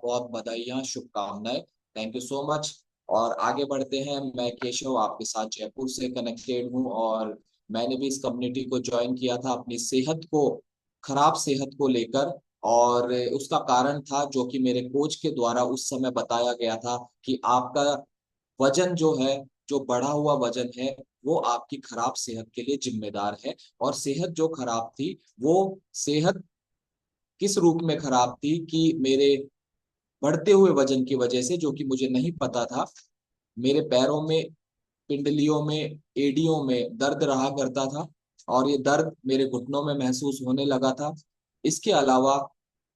बहुत बधाइयाँ, शुभकामनाएं। Thank you so much. और आगे बढ़ते हैं। मैं केशव आपके साथ जयपुर से कनेक्टेड हूँ, और मैंने भी इस कम्युनिटी को ज्वाइन किया था अपनी सेहत को, खराब सेहत को लेकर। और उसका कारण था जो कि मेरे कोच के द्वारा उस समय बताया गया था कि आपका वजन जो है, जो बढ़ा हुआ वजन है, वो आपकी खराब सेहत के लिए जिम्मेदार है। और सेहत जो खराब थी, वो सेहत किस रूप में खराब थी कि मेरे बढ़ते हुए वजन की वजह से, जो कि मुझे नहीं पता था, मेरे पैरों में, पिंडलियों में, एड़ियों में दर्द रहा करता था, और ये दर्द मेरे घुटनों में महसूस होने लगा था। इसके अलावा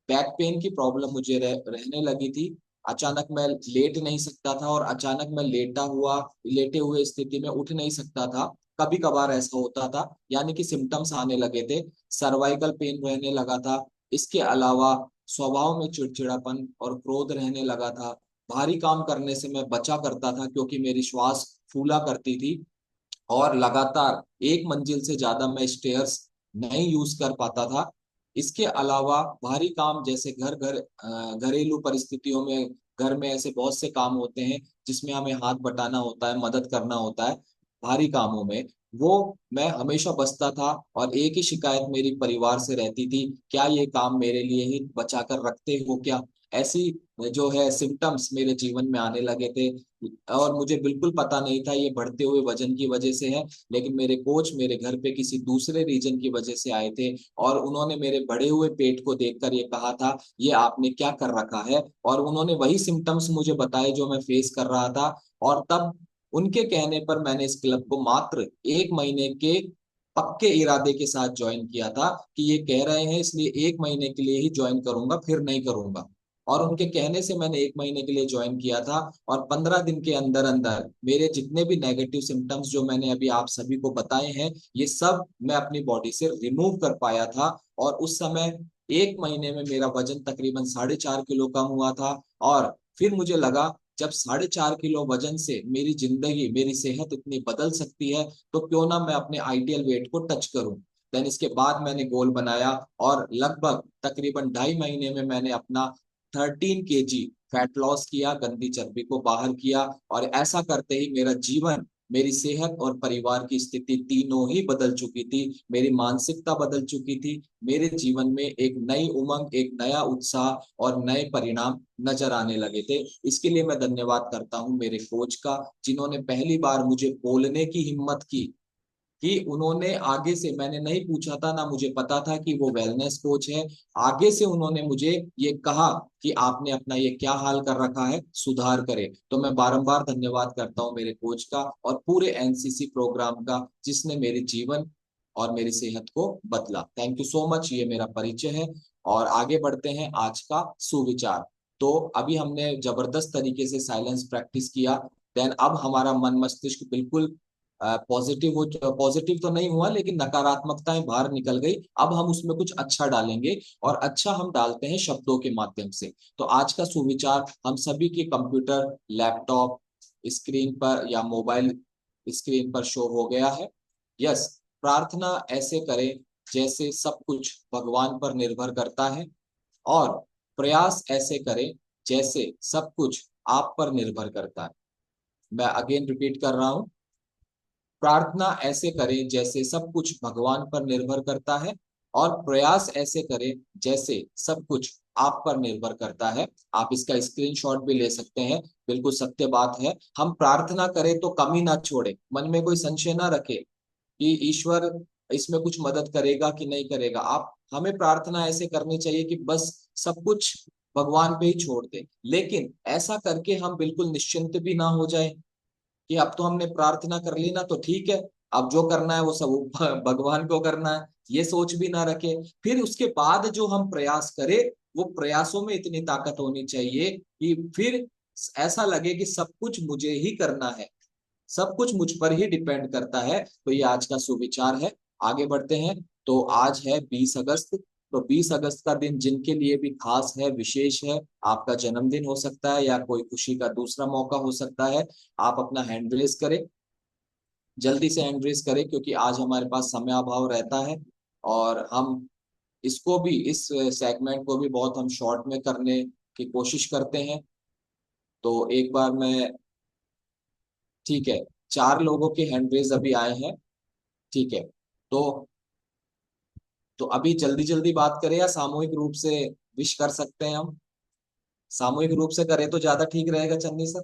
बैक पेन की प्रॉब्लम मुझे रहने लगी थी। अचानक मैं लेट नहीं सकता था, और अचानक मैं लेटे हुए स्थिति में उठ नहीं सकता था। कभी कभार ऐसा होता था, यानी कि सिम्टम्स आने लगे थे। सर्वाइकल पेन रहने लगा था। इसके अलावा स्वभाव में चिड़चिड़ापन और क्रोध रहने लगा था। भारी काम करने से मैं बचा करता था, क्योंकि मेरी श्वास फूला करती थी। और लगातार एक मंजिल से ज्यादा मैं स्टेयर्स नहीं यूज कर पाता था। इसके अलावा भारी काम, जैसे घरेलू परिस्थितियों में, घर में ऐसे बहुत से काम होते हैं जिसमें हमें हाथ बटाना होता है, मदद करना होता है भारी कामों में, वो मैं हमेशा बचता था। और एक ही शिकायत मेरी परिवार से रहती थी, क्या ये काम मेरे लिए ही बचा कर रखते हो क्या? ऐसी जो है सिम्टम्स मेरे जीवन में आने लगे थे। और मुझे बिल्कुल पता नहीं था ये बढ़ते हुए वजन की वजह से है, लेकिन मेरे कोच मेरे घर पे किसी दूसरे रीजन की वजह से आए थे, और उन्होंने मेरे बढ़े हुए पेट को देखकर ये कहा था, ये आपने क्या कर रखा है। और उन्होंने वही सिम्टम्स मुझे बताए जो मैं फेस कर रहा था। और तब उनके कहने पर मैंने इस क्लब को मात्र 1 महीने के पक्के इरादे के साथ ज्वाइन किया था, कि ये कह रहे हैं इसलिए 1 महीने के लिए ही ज्वाइन करूंगा, फिर नहीं करूंगा। और उनके कहने से मैंने 1 महीने के लिए ज्वाइन किया था। और 15 दिन के अंदर अंदर मेरे जितने भी नेगेटिव सिम्टम्स जो मैंने अभी आप सभी को बताए हैं, ये सब मैं अपनी बॉडी से रिमूव कर पाया था। और उस समय 1 महीने में मेरा वजन तकरीबन 4.5 किलो कम हुआ था। और फिर मुझे लगा, जब 4.5 किलो वजन से मेरी जिंदगी, मेरी सेहत इतनी बदल सकती है, तो क्यों ना मैं अपने आइडियल वेट को टच करूं। देन इसके बाद मैंने गोल बनाया, और लगभग तकरीबन 2.5 महीने में मैंने अपना 13 kg फैट लॉस किया, गंदी चर्बी को बाहर किया। और ऐसा करते ही मेरा जीवन, मेरी सेहत और परिवार की स्थिति तीनों ही बदल चुकी थी। मेरी मानसिकता बदल चुकी थी। मेरे जीवन में एक नई उमंग, एक नया उत्साह और नए परिणाम नजर आने लगे थे। इसके लिए मैं धन्यवाद करता हूं मेरे कोच का, जिन्होंने पहली बार मुझे बोलने की हिम्मत की, कि उन्होंने आगे से, मैंने नहीं पूछा था, ना मुझे पता था कि वो वेलनेस कोच है, आगे से उन्होंने मुझे ये कहा कि आपने अपना ये क्या हाल कर रखा है, सुधार करे। तो मैं बारंबार धन्यवाद करता हूँ मेरे कोच का, और पूरे एनसीसी प्रोग्राम का, जिसने मेरे जीवन और मेरी सेहत को बदला। Thank you so much. ये मेरा परिचय है। और आगे बढ़ते हैं आज का सुविचार। तो अभी हमने जबरदस्त तरीके से साइलेंस प्रैक्टिस किया। देन अब हमारा मन मस्तिष्क बिल्कुल पॉजिटिव तो नहीं हुआ, लेकिन नकारात्मकताएं बाहर निकल गई। अब हम उसमें कुछ अच्छा डालेंगे, और अच्छा हम डालते हैं शब्दों के माध्यम से। तो आज का सुविचार हम सभी के कंप्यूटर, लैपटॉप स्क्रीन पर या मोबाइल स्क्रीन पर शो हो गया है। यस। प्रार्थना ऐसे करें जैसे सब कुछ भगवान पर निर्भर करता है, और प्रयास ऐसे करें जैसे सब कुछ आप पर निर्भर करता है। मैं अगेन रिपीट कर रहा हूं। प्रार्थना ऐसे करें जैसे सब कुछ भगवान पर निर्भर करता है, और प्रयास ऐसे करें जैसे सब कुछ आप पर निर्भर करता है। आप इसका स्क्रीनशॉट भी ले सकते हैं। बिल्कुल सत्य बात है। हम प्रार्थना करें तो कमी ना छोड़े, मन में कोई संशय ना रखे कि ईश्वर इसमें कुछ मदद करेगा कि नहीं करेगा। आप, हमें प्रार्थना ऐसे करनी चाहिए कि बस सब कुछ भगवान पे ही छोड़ दे। लेकिन ऐसा करके हम बिल्कुल निश्चिंत भी ना हो जाए कि अब तो हमने प्रार्थना कर ली ना, तो ठीक है, अब जो करना है वो सब भगवान को करना है, ये सोच भी ना रखे। फिर उसके बाद जो हम प्रयास करें, वो प्रयासों में इतनी ताकत होनी चाहिए कि फिर ऐसा लगे कि सब कुछ मुझे ही करना है, सब कुछ मुझ पर ही डिपेंड करता है। तो ये आज का सुविचार है। आगे बढ़ते हैं। तो आज है 20 अगस्त। तो 20 अगस्त का दिन जिनके लिए भी खास है, विशेष है, आपका जन्मदिन हो सकता है या कोई खुशी का दूसरा मौका हो सकता है, आप अपना हैंड रेस करें, जल्दी से हैंड रेस करें, क्योंकि आज हमारे पास समय अभाव रहता है। और हम इसको भी, इस सेगमेंट को भी बहुत हम शॉर्ट में करने की कोशिश करते हैं। तो एक बार मैं, ठीक है, 4 लोगों के हैंड रेज अभी आए हैं। ठीक है, तो अभी जल्दी जल्दी बात करें या सामूहिक रूप से विश कर सकते हैं हम? सामूहिक रूप से करें तो ज्यादा ठीक रहेगा चन्नी सर।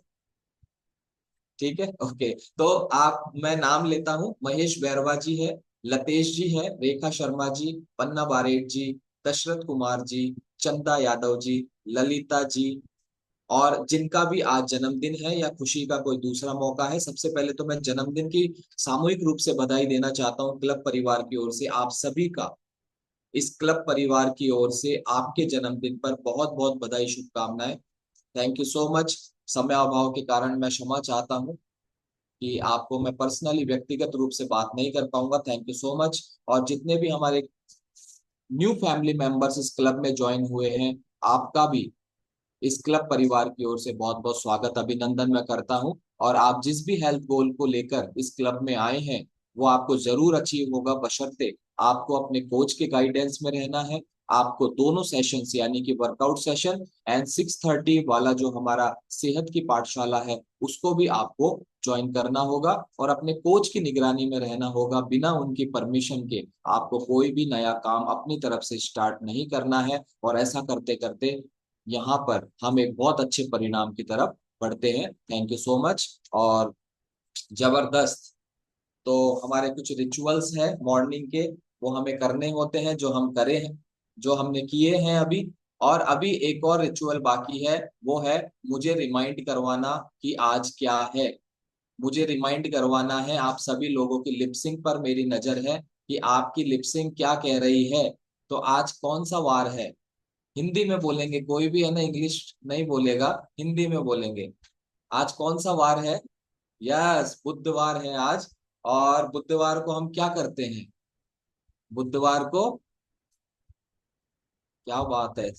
ठीक है, ओके। तो आप, मैं नाम लेता हूँ। महेश बैरवा जी है, लतेश जी है, रेखा शर्मा जी, पन्ना बारेट जी, दशरथ कुमार जी, चंदा यादव जी, ललिता जी, और जिनका भी आज जन्मदिन है या खुशी का कोई दूसरा मौका है। सबसे पहले तो मैं जन्मदिन की सामूहिक रूप से बधाई देना चाहता हूँ क्लब परिवार की ओर से। आप सभी का इस क्लब परिवार की ओर से आपके जन्मदिन पर बहुत बहुत बधाई, शुभकामनाएं। Thank you so much. समय अभाव के कारण मैं क्षमा चाहता हूँ कि आपको मैं पर्सनली व्यक्तिगत रूप से बात नहीं कर पाऊंगा। Thank you so much. और जितने भी हमारे न्यू फैमिली मेंबर्स इस क्लब में ज्वाइन हुए हैं, आपका भी इस क्लब परिवार की ओर से बहुत बहुत स्वागत, अभिनंदन मैं करता हूं। और आप जिस भी हेल्थ गोल को लेकर इस क्लब में आए हैं, वो आपको जरूर अचीव होगा, बशर्ते आपको अपने कोच के गाइडेंस में रहना है। आपको दोनों सेशंस यानी कि वर्कआउट सेशन एंड 6:30 वाला जो हमारा सेहत की पाठशाला है, उसको भी आपको ज्वाइन करना होगा और अपने कोच की निगरानी में रहना होगा। बिना उनकी परमिशन के आपको कोई भी नया काम अपनी तरफ से स्टार्ट नहीं करना है। और ऐसा करते करते यहाँ पर हम एक बहुत अच्छे परिणाम की तरफ बढ़ते हैं। Thank you so much. और जबरदस्त। तो हमारे कुछ रिचुअल्स हैं मॉर्निंग के, वो हमें करने होते हैं, जो हम करे हैं, जो हमने किए हैं अभी। और अभी एक और रिचुअल बाकी है, वो है मुझे रिमाइंड करवाना कि आज क्या है। मुझे रिमाइंड करवाना है, आप सभी लोगों की लिपसिंग पर मेरी नजर है कि आपकी लिपसिंग क्या कह रही है। तो आज कौन सा वार है? हिंदी में बोलेंगे, कोई भी है ना इंग्लिश नहीं बोलेगा, हिंदी में बोलेंगे। आज कौन सा वार है? यस, बुधवार है आज। और बुधवार को हम क्या करते हैं? बुधवार को, क्या बात है,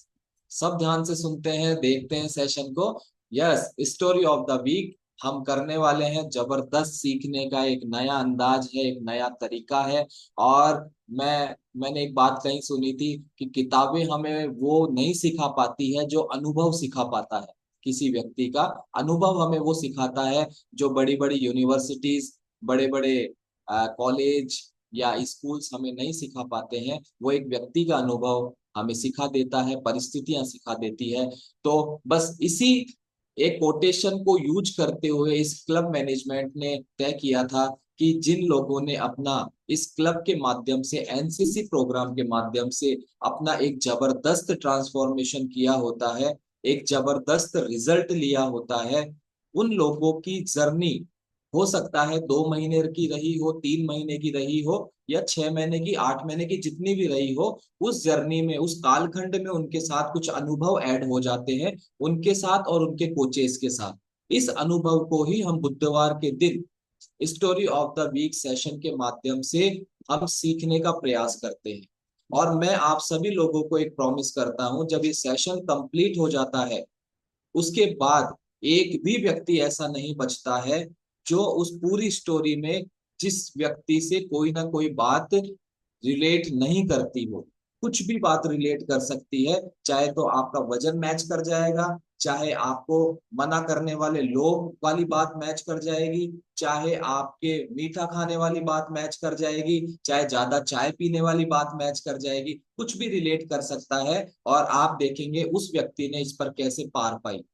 सब ध्यान से सुनते हैं, देखते हैं सेशन को। Yes, story of the week हम करने वाले हैं। जबरदस्त, सीखने का एक नया अंदाज है, एक नया तरीका है। और मैंने एक बात कहीं सुनी थी कि किताबें हमें वो नहीं सिखा पाती है जो अनुभव सिखा पाता है। किसी व्यक्ति का अनुभव हमें वो सिखाता है जो बड़ी बड़ी यूनिवर्सिटीज, बड़े बड़े कॉलेज या स्कूल्स हमें नहीं सिखा पाते हैं। वो एक व्यक्ति का अनुभव हमें सिखा देता है, परिस्थितियां सिखा देती है। तो बस इसी एक कोटेशन को यूज करते हुए इस क्लब मैनेजमेंट ने तय किया था कि जिन लोगों ने अपना इस क्लब के माध्यम से, एनसीसी प्रोग्राम के माध्यम से अपना एक जबरदस्त ट्रांसफॉर्मेशन किया होता है, एक जबरदस्त रिजल्ट लिया होता है, उन लोगों की जर्नी हो सकता है 2 महीने की रही हो, 3 महीने की रही हो, या 6 महीने की, 8 महीने की, जितनी भी रही हो, उस जर्नी में, उस कालखंड में उनके साथ कुछ अनुभव ऐड हो जाते हैं, उनके साथ और उनके कोचेस के साथ। इस अनुभव को ही हम बुधवार के दिन story of the week session के माध्यम से हम सीखने का प्रयास करते हैं। और मैं आप सभी लोगों को एक प्रॉमिस करता हूं, जब ये सेशन कंप्लीट हो जाता है, उसके बाद एक भी व्यक्ति ऐसा नहीं बचता है जो उस पूरी स्टोरी में जिस व्यक्ति से कोई ना कोई बात रिलेट नहीं करती हो। कुछ भी बात रिलेट कर सकती है, चाहे तो आपका वजन मैच कर जाएगा, चाहे आपको मना करने वाले लोग वाली बात मैच कर जाएगी, चाहे आपके मीठा खाने वाली बात मैच कर जाएगी, चाहे ज्यादा चाय पीने वाली बात मैच कर जाएगी, कुछ भी रिलेट कर सकता है। और आप देखेंगे उस व्यक्ति ने इस पर कैसे पार पाई।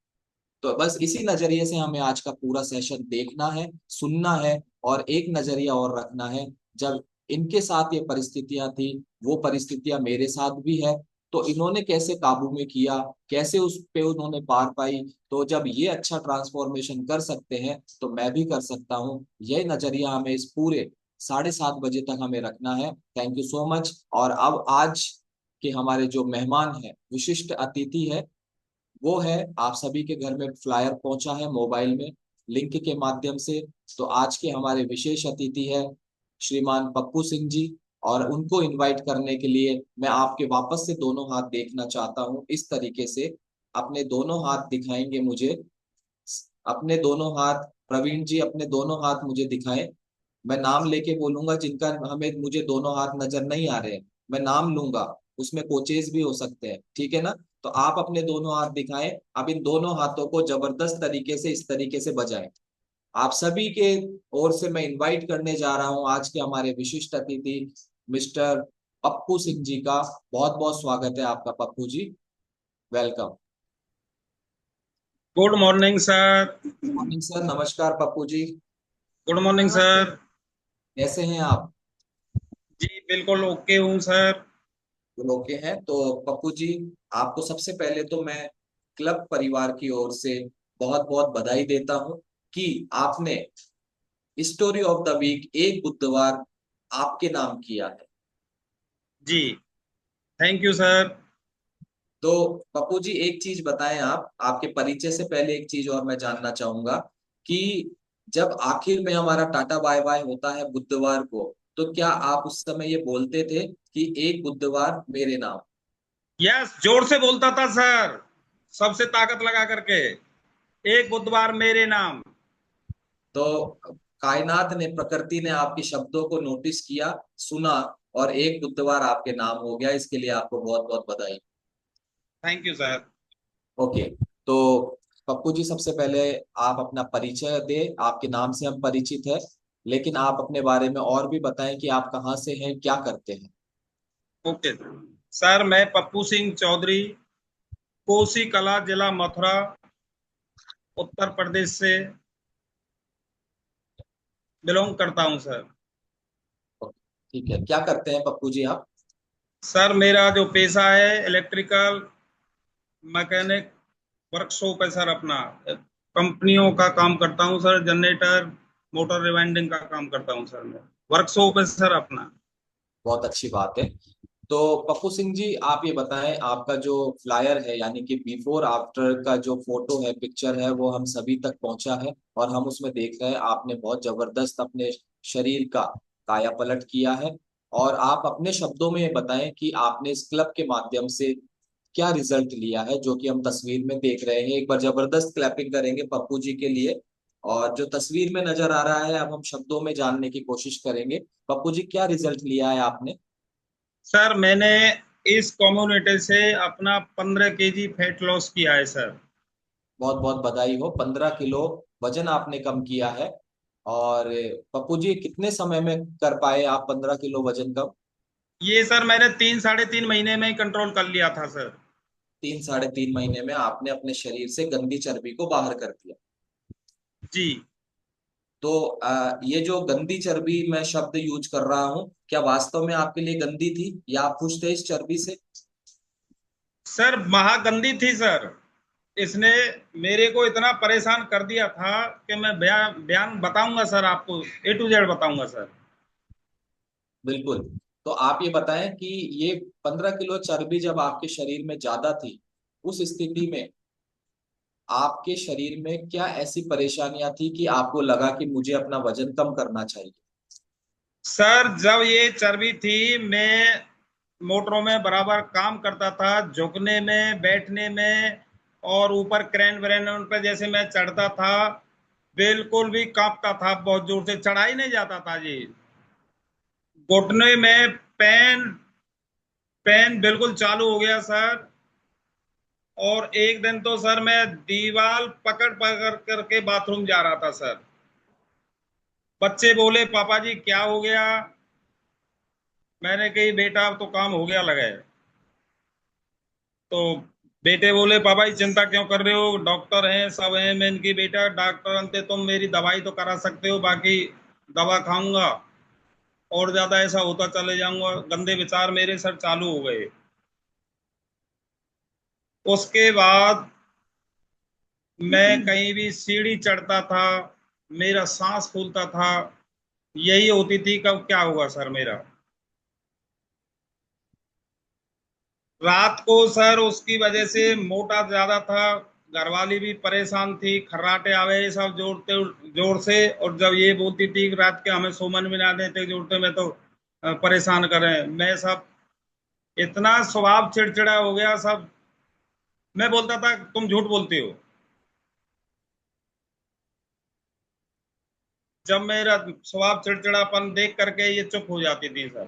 तो बस इसी नजरिए से हमें आज का पूरा सेशन देखना है, सुनना है। और एक नजरिया और रखना है, जब इनके साथ ये परिस्थितियां थी, वो परिस्थितियां मेरे साथ भी है, तो इन्होंने कैसे काबू में किया, कैसे उस पे उन्होंने पार पाई। तो जब ये अच्छा ट्रांसफॉर्मेशन कर सकते हैं, तो मैं भी कर सकता हूँ। यह नजरिया हमें इस पूरे 7:30 बजे तक हमें रखना है। Thank you so much. और अब आज के हमारे जो मेहमान हैं, विशिष्ट अतिथि है, वो है, आप सभी के घर में फ्लायर पहुंचा है मोबाइल में लिंक के माध्यम से। तो आज के हमारे विशेष अतिथि है श्रीमान पप्पू सिंह जी। और उनको इनवाइट करने के लिए मैं आपके वापस से दोनों हाथ देखना चाहता हूं, इस तरीके से अपने दोनों हाथ दिखाएंगे मुझे। अपने दोनों हाथ, प्रवीण जी अपने दोनों हाथ मुझे दिखाएं। मैं नाम लेके बोलूंगा, जिनका हमें मुझे दोनों हाथ नजर नहीं आ रहे हैं, मैं नाम लूंगा, उसमें कोचेस भी हो सकते हैं, ठीक है ना? तो आप अपने दोनों हाथ दिखाएं। अब इन दोनों हाथों को जबरदस्त तरीके से इस तरीके से बजाएं। आप सभी के ओर से मैं इनवाइट करने जा रहा हूं आज के हमारे विशिष्ट अतिथि मिस्टर पप्पू सिंह जी का। बहुत बहुत स्वागत है आपका Pappu ji. Welcome. Good morning sir. Morning sir. नमस्कार Pappu ji. Good morning sir. कैसे हैं आप? जी बिल्कुल ओके हूँ सर। ओके हैं तो पप्पू जी, आपको सबसे पहले तो मैं क्लब परिवार की ओर से बहुत बहुत बधाई देता हूं कि आपने स्टोरी ऑफ द वीक एक बुधवार आपके नाम किया है। जी थैंक यू सर। तो पप्पू जी एक चीज बताएं, आप आपके परिचय से पहले एक चीज और मैं जानना चाहूंगा कि जब आखिर में हमारा टाटा बाय बाय होता है बुधवार को, तो क्या आप उस समय ये बोलते थे कि एक बुधवार मेरे नाम? यस, जोर से बोलता था सर, सबसे ताकत लगा करके। एक बुधवार मेरे नाम। तो कायनात ने, प्रकृति ने आपके शब्दों को नोटिस किया, सुना, और एक बुधवार आपके नाम हो गया। इसके लिए आपको बहुत बहुत बधाई। Thank you sir. ओके। तो पप्पू जी सबसे पहले आप अपना परिचय दें। आपके नाम से हम परिचित हैं, लेकिन आप अपने बारे में और भी बताएं कि आप कहाँ से हैं, क्या करते हैं। ओके सर, मैं पप्पू सिंह चौधरी, कोसी कला, जिला मथुरा, उत्तर प्रदेश से बिलोंग करता हूँ सर। ठीक है, क्या करते हैं पप्पू जी आप? सर मेरा जो पेशा है इलेक्ट्रिकल मैकेनिक वर्कशॉप है सर अपना। कंपनियों का काम करता हूँ सर, जनरेटर मोटर रिवाइंडिंग का काम करता हूँ सर मैं। वर्कशॉप है सर अपना। बहुत अच्छी बात है। तो पप्पू सिंह जी आप ये बताएं, आपका जो फ्लायर है यानी कि बिफोर आफ्टर का जो फोटो है, पिक्चर है, वो हम सभी तक पहुंचा है और हम उसमें देख रहे हैं आपने बहुत जबरदस्त अपने शरीर का काया पलट किया है। और आप अपने शब्दों में ये बताएं कि आपने इस क्लब के माध्यम से क्या रिजल्ट लिया है, जो कि हम तस्वीर में देख रहे हैं। एक बार जबरदस्त क्लैपिंग करेंगे पप्पू जी के लिए। और जो तस्वीर में नजर आ रहा है, अब हम शब्दों में जानने की कोशिश करेंगे। पप्पू जी क्या रिजल्ट लिया है आपने? सर मैंने इस कम्युनिटी से अपना 15 केजी फैट लॉस किया है सर। बहुत बहुत बधाई हो। 15 किलो वजन आपने कम किया है। और पप्पू जी कितने समय में कर पाए आप 15 किलो वजन कम? ये सर मैंने 3 साढ़े 3 महीने में ही कंट्रोल कर लिया था सर। 3 साढ़े 3 महीने में आपने अपने शरीर से गंदी चर्बी को बाहर कर दिया। जी तो ये जो गंदी चर्बी मैं शब्द यूज कर रहा हूँ, क्या वास्तव में आपके लिए गंदी थी या आप खुश थे इस चर्बी से? सर महागंदी थी सर। इसने मेरे को इतना परेशान कर दिया था कि मैं बयान बयान बताऊंगा सर, आपको A to Z बताऊंगा सर। बिल्कुल। तो आप ये बताएं कि ये 15 किलो चर्बी जब आपके शरीर में ज्यादा थी, उस स्थिति में आपके शरीर में क्या ऐसी परेशानियां थी कि आपको लगा कि मुझे अपना वजन कम करना चाहिए? सर जब ये चर्बी थी, मैं मोटरों में बराबर काम करता था, झुकने में, बैठने में, और ऊपर क्रेन व्रेन उन पर जैसे मैं चढ़ता था, बिल्कुल भी कांपता था, बहुत जोर से चढ़ा ही नहीं जाता था जी। घुटने में पेन, पेन बिल्कुल चालू हो गया सर। और एक दिन तो सर मैं दीवार पकड़ पकड़ करके बाथरूम जा रहा था सर। बच्चे बोले पापा जी क्या हो गया। मैंने कही बेटा अब तो काम हो गया लगा है। तो बेटे बोले पापा जी चिंता क्यों कर रहे हो, डॉक्टर हैं सब हैं। मैं इनकी बेटा डॉक्टर अंते तुम मेरी दवाई तो करा सकते हो, बाकी दवा खाऊंगा और ज्यादा ऐसा होता चले जाऊंगा। गंदे विचार मेरे सर चालू हो गए। उसके बाद मैं कहीं भी सीढ़ी चढ़ता था, मेरा सांस फूलता था। यही होती थी कब क्या होगा सर मेरा। रात को सर उसकी वजह से मोटा ज्यादा था, घरवाली भी परेशान थी, खर्राटे आवे ये सब जोड़ते जोर से। और जब ये बोलती थी कि रात के हमें सोमन भी ना देते जोड़ते में तो परेशान करें मैं सब। इतना स्वभाव चिड़चिड़ा हो गया सब। मैं बोलता था तुम झूठ बोलती हो। जब मेरा स्वभाव चिड़चिड़ापन देख करके ये चुप हो जाती थी सर।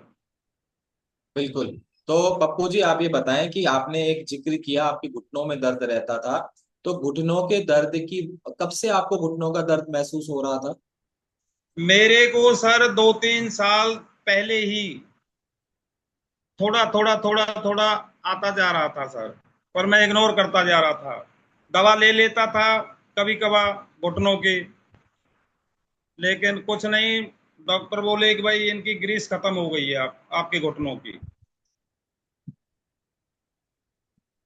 बिल्कुल। तो पप्पू जी आप ये बताएं कि आपने एक जिक्र किया आपकी घुटनों में दर्द रहता था, तो घुटनों के दर्द की कब से आपको घुटनों का दर्द महसूस हो रहा था? मेरे को सर 2-3 साल पहले ही थोड़ा थोड़ा थोड़ा थोड़ा आता जा रहा था सर, पर मैं इग्नोर करता जा रहा था। दवा ले लेता था कभी कभार घुटनों की, लेकिन कुछ नहीं। डॉक्टर बोले कि भाई इनकी ग्रीस खत्म हो गई है आपके घुटनों की।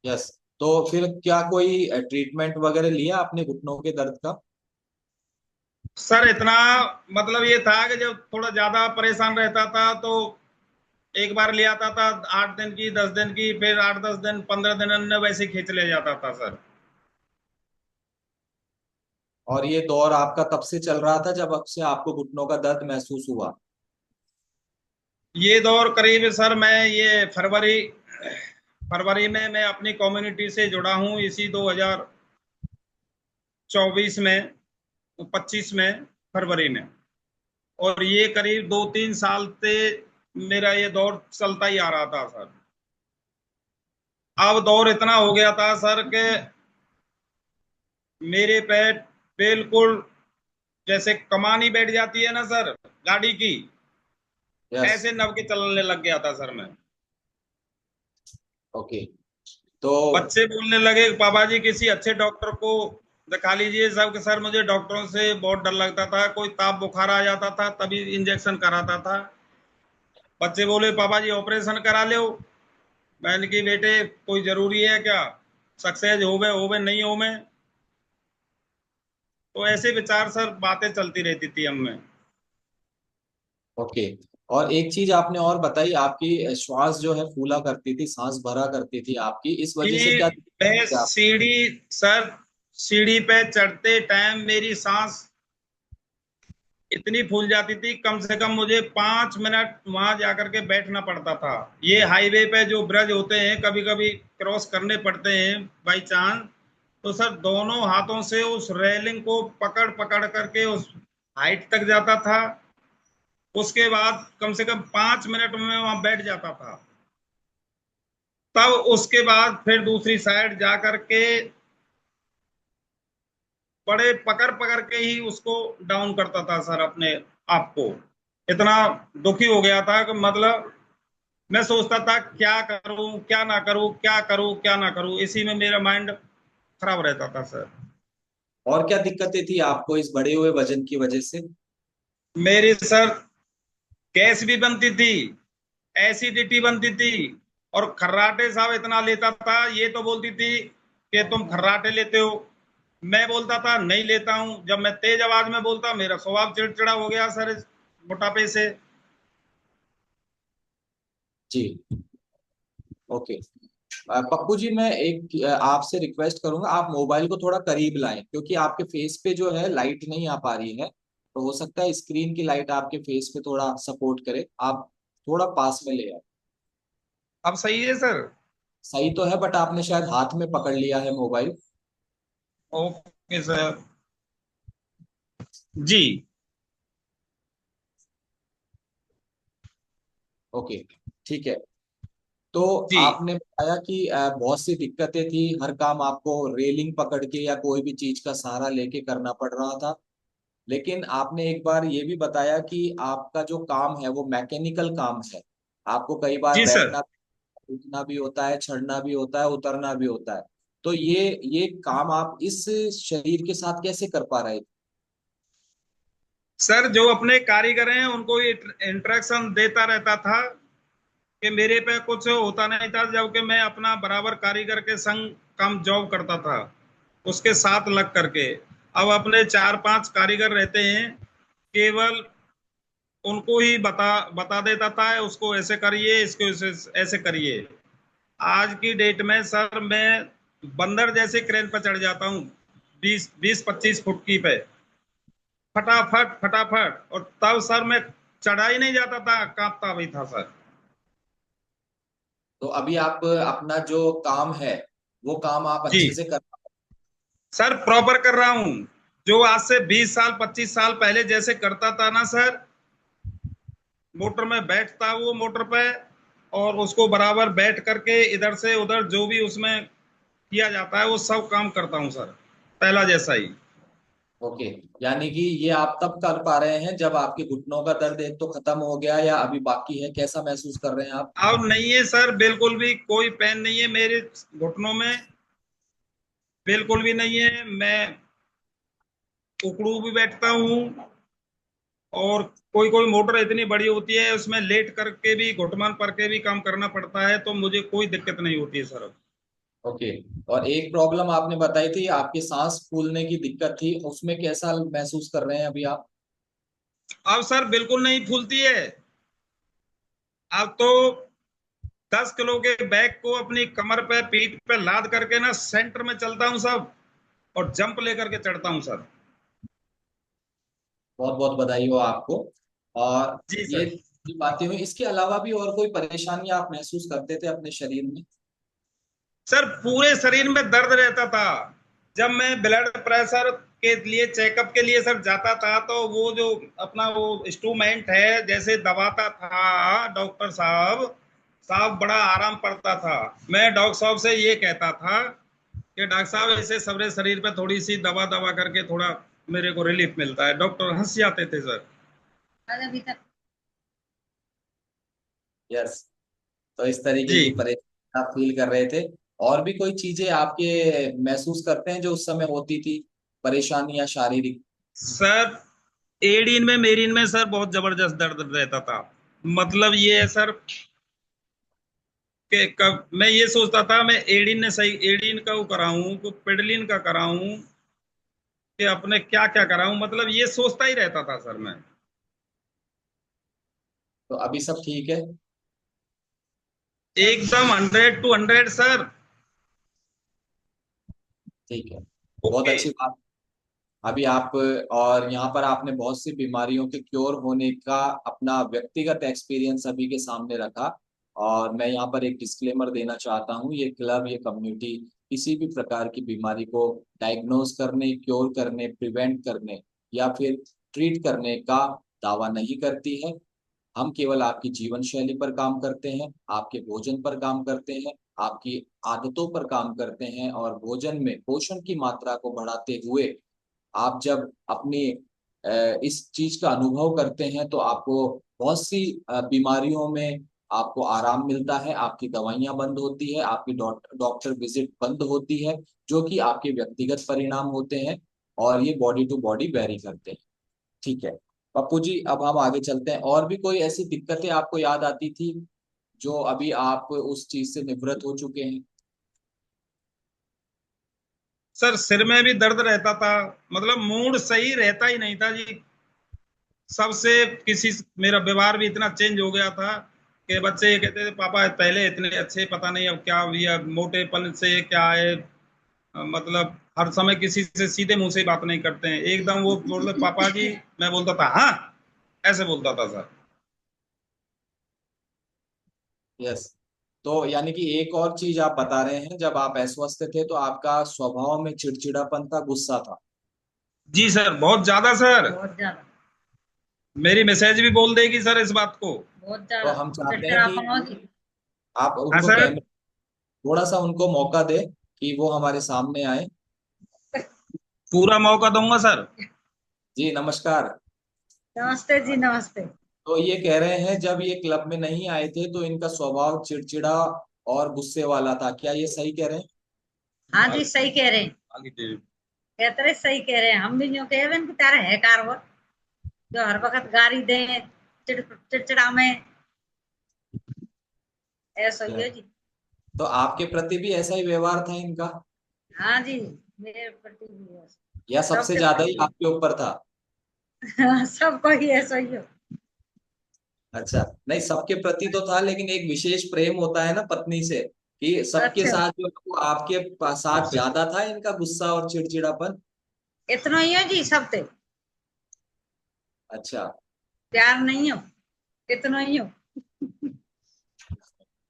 यस। तो फिर क्या कोई ट्रीटमेंट वगैरह लिया आपने घुटनों के दर्द का? सर इतना मतलब ये था कि जब थोड़ा ज्यादा परेशान रहता था तो एक बार ले आता था 8 दिन की 10 दिन की, फिर 8-10 दिन 15 दिन में वैसे खींच ले जाता था सर। और ये दौर आपका कब से चल रहा था जब अब से आपको घुटनों का दर्द महसूस हुआ? ये दौर करीब सर मैं ये फरवरी फरवरी में मैं अपनी कम्युनिटी से जुड़ा हूँ इसी 2024 में, 25 में, फरवरी में। और ये करीब 2-3 साल से मेरा ये दौर चलता ही आ रहा था सर। अब दौर इतना हो गया था सर कि मेरे पैर बिल्कुल जैसे कमानी बैठ जाती है ना सर गाड़ी की, यस। ऐसे नव के चलने लग गया था सर मैं। ओके। तो बच्चे बोलने लगे पापा जी किसी अच्छे डॉक्टर को दिखा लीजिए। सब के सर मुझे डॉक्टरों से बहुत डर लगता था, कोई ताप बुखार आ जाता था तभी इंजेक्शन कराता था। बच्चे बोले पापा जी ऑपरेशन करा लो। मैंने की बेटे कोई जरूरी है क्या, सक्सेस हो गए नहीं हो में। तो ऐसे विचार सर बातें चलती रहती थी हम में। ओके। और एक चीज आपने और बताई, आपकी श्वास जो है फूला करती थी, सांस भरा करती थी आपकी, इस वजह से कि क्या मैं क्या? सर सीढ़ी पे चढ़ते टाइम मेरी सांस इतनी फूल जाती थी, कम से कम मुझे 5 मिनट वहां जाकर के बैठना पड़ता था। ये हाईवे पे जो ब्रिज होते हैं कभी कभी क्रॉस करने पड़ते हैं बाई चांस, तो सर दोनों हाथों से उस रेलिंग को पकड़ पकड़ करके उस हाइट तक जाता था। उसके बाद कम से कम 5 मिनट में वहां बैठ जाता था। तब उसके बाद फिर दूसरी साइड जा करके बड़े पकड़ पकड़ के ही उसको डाउन करता था सर अपने आप को। इतना दुखी हो गया था कि मतलब मैं सोचता था क्या करूं क्या ना करूं, क्या करूं क्या ना करूं, इसी में मेरा माइंड खराब रहता था सर। और क्या दिक्कतें थी आपको इस बढ़े हुए वजन की वजह से? मेरी सर गैस भी बनती थी, एसिडिटी बनती थी, और खर्राटे साहब इतना लेता था। ये तो बोलती थी कि तुम खर्राटे लेते हो, मैं बोलता था नहीं लेता हूं। जब मैं तेज आवाज में बोलता मेरा स्वभाव चिड़चिड़ा हो गया सर इस मोटापे से। जी। ओके। पप्पू जी मैं एक आपसे रिक्वेस्ट करूंगा, आप मोबाइल को थोड़ा करीब लाएं क्योंकि आपके फेस पे जो है लाइट नहीं आ पा रही है, तो हो सकता है स्क्रीन की लाइट आपके फेस पे थोड़ा सपोर्ट करे, आप थोड़ा पास में ले आए। अब सही है सर? सही तो है बट आपने शायद हाथ में पकड़ लिया है मोबाइल। Okay sir. जी। ओके। ठीक है। तो जी। आपने बताया कि बहुत सी दिक्कतें थी, हर काम आपको रेलिंग पकड़ के या कोई भी चीज का सहारा लेके करना पड़ रहा था, लेकिन आपने एक बार ये भी बताया कि आपका जो काम है वो मैकेनिकल काम है, आपको कई बार जी सर। बैठना, उठना भी होता है, चढ़ना भी होता है, उतरना भी होता है। तो ये काम आप इस शरीर के साथ कैसे कर पा रहे थे? सर जो अपने कारीगर हैं उनको इंस्ट्रक्शन देता रहता था कि मेरे पे कुछ होता नहीं था, जबकि मैं अपना बराबर कारीगर के संग काम जॉब करता था उसके साथ लग करके। अब अपने 4-5 कारीगर रहते हैं, केवल उनको ही बता बता देता था उसको ऐसे करिए इसको ऐसे करिए। आज की डेट में सर मैं बंदर जैसे क्रेन पर चढ़ जाता हूँ 20-25 फुट की पे, फटाफट फटाफट। और तब सर मैं चढ़ा ही नहीं जाता था, कांपता भी था सर। तो अभी आप अपना जो काम है वो काम आप जी अच्छे से कर? सर प्रॉपर कर रहा हूँ। जो आज से 20 साल 25 साल पहले जैसे करता था ना सर, मोटर में बैठता वो मोटर पे और उसको बराबर बैठ करके इधर से उधर जो भी उसमें किया जाता है वो सब काम करता हूँ सर, पहला जैसा ही। ओके, यानी कि ये आप तब कर पा रहे हैं जब आपके घुटनों का दर्द एक तो खत्म हो गया या अभी बाकी है, कैसा महसूस कर रहे हैं आप? अब नहीं है सर, बिल्कुल भी कोई पेन नहीं है मेरे घुटनों में, बिल्कुल भी नहीं है। मैं उकड़ू भी बैठता हूँ, और कोई कोई मोटर इतनी बड़ी होती है उसमें लेट करके भी घुटमान पर के भी काम करना पड़ता है, तो मुझे कोई दिक्कत नहीं होती है सर अब। ओके। और एक प्रॉब्लम आपने बताई थी, आपकी सांस फूलने की दिक्कत थी, उसमें कैसा महसूस कर रहे हैं अभी आप? अब सर बिल्कुल नहीं फूलती है। अब तो 10 किलो के बैग को अपनी कमर पे पीठ पे लाद करके ना सेंटर में चलता हूँ सब, और जंप लेकर के चढ़ता हूँ सर। बहुत बहुत बधाई हो आपको। और जी ये सर। जो बातें हुई, इसके अलावा भी और कोई परेशानी आप महसूस करते थे अपने शरीर में? सर पूरे शरीर में दर्द रहता था। जब मैं ब्लड प्रेशर के लिए चेकअप के लिए सर जाता था, तो वो जो अपना वो इंस्ट्रूमेंट है जैसे दबाता था डॉक्टर साहब, साहब बड़ा आराम पड़ता था। मैं डॉक्टर साहब से ये कहता था कि डॉक्टर साहब ऐसे सबरे शरीर पे थोड़ी सी दबा दबा करके थोड़ा मेरे को रिलीफ मिलता है। डॉक्टर हंस जाते थे सर। यस। तो इस तरीके जी की परेशानी आप फील कर रहे थे। और भी कोई चीजें आपके महसूस करते हैं जो उस समय होती थी, परेशानियां शारीरिक? सर, एड़ीन में मेरीन में सर बहुत जबरदस्त दर्द रहता था। मतलब ये है सर कि कब मैं ये सोचता था मैं एडिन ने सही एडिन का वो कराऊं को पेडलिन का कराऊं कि अपने क्या क्या कराऊं, मतलब ये सोचता ही रहता था सर मैं। तो अभी सब ठीक है? एकदम 100 to 100 सर। ठीक है, बहुत ओके। अच्छी बात। अभी आप, और यहाँ पर आपने बहुत सी बीमारियों के क्योर होने का अपना व्यक्तिगत एक्सपीरियंस सभी के सामने रखा। और मैं यहाँ पर एक डिस्क्लेमर देना चाहता हूँ, ये क्लब, ये कम्युनिटी किसी भी प्रकार की बीमारी को डायग्नोज करने, क्योर करने, प्रिवेंट करने या फिर ट्रीट करने का दावा नहीं करती है। हम केवल आपकी जीवन शैली पर काम करते हैं, आपके भोजन पर काम करते हैं, आपकी आदतों पर काम करते हैं, और भोजन में पोषण की मात्रा को बढ़ाते हुए आप जब अपनी इस चीज का अनुभव करते हैं तो आपको बहुत सी बीमारियों में आपको आराम मिलता है, आपकी दवाइयां बंद होती है, आपकी डॉक्टर विजिट बंद होती है, जो कि आपके व्यक्तिगत परिणाम होते हैं और ये बॉडी टू बॉडी वेरी करते हैं। ठीक है पप्पू जी, अब हम आगे चलते हैं। और भी कोई ऐसी दिक्कतें आपको याद आती थी जो अभी आप उस चीज से निवृत्त हो चुके हैं? सर सिर में भी दर्द रहता था, मतलब मूड सही रहता ही नहीं था जी। सबसे किसी मेरा व्यवहार भी इतना चेंज हो गया था कि बच्चे ये कहते थे पापा पहले इतने अच्छे, पता नहीं अब क्या हुआ, मोटेपन से क्या है। मतलब हर समय किसी से सीधे मुंह से बात नहीं करते हैं, एकदम वो बोलते पापा जी, मैं बोलता था हाँ, ऐसे बोलता था सर। यस। तो यानी कि एक और चीज आप बता रहे हैं, जब आप अस्वस्थ थे तो आपका स्वभाव में चिड़चिड़ापन था, गुस्सा था? जी सर, बहुत ज्यादा सर, बहुत ज्यादा। मेरी मैसेज भी बोल देगी सर इस बात को। बहुत तो ज्यादा हम चाहते हैं कि चिड़चिड़ापन होगी। आप हाँ उनको सर। कैमरे, थोड़ा सा उनको मौका दे कि वो हमारे सामने आए। पूरा मौका दूंगा सर। जी नमस्कार। नमस्ते जी, नमस्ते। तो ये कह रहे हैं जब ये क्लब में नहीं आए थे तो इनका स्वभाव चिड़चिड़ा और गुस्से वाला था, क्या ये सही कह रहे हैं? हाँ जी, सही कह रहे हैं। कहते रहे सही कह रहे हैं, हम भी जो कह रहे हैं कि तारा है कार वो जो हर वक्त गाड़ी दे, चिड़चिड़ा में, ऐसा ही है जी। तो आपके प्रति भी ऐसा ही व्यवहार था इनका, हाँ जी, मेरे प्रति भी है। या सबसे सबके ज्यादा ही प्रति। आपके ऊपर था? सबको ही ऐसा ही हो। अच्छा, नहीं सबके प्रति तो था, लेकिन एक विशेष प्रेम होता है ना पत्नी से, कि सबके अच्छा, साथ जो है वो आपके साथ ज्यादा था इनका गुस्सा और चिड़चिड़ापन? इतना ही है जी सबसे। अच्छा। प्यार नहीं हो, इतना ही हो।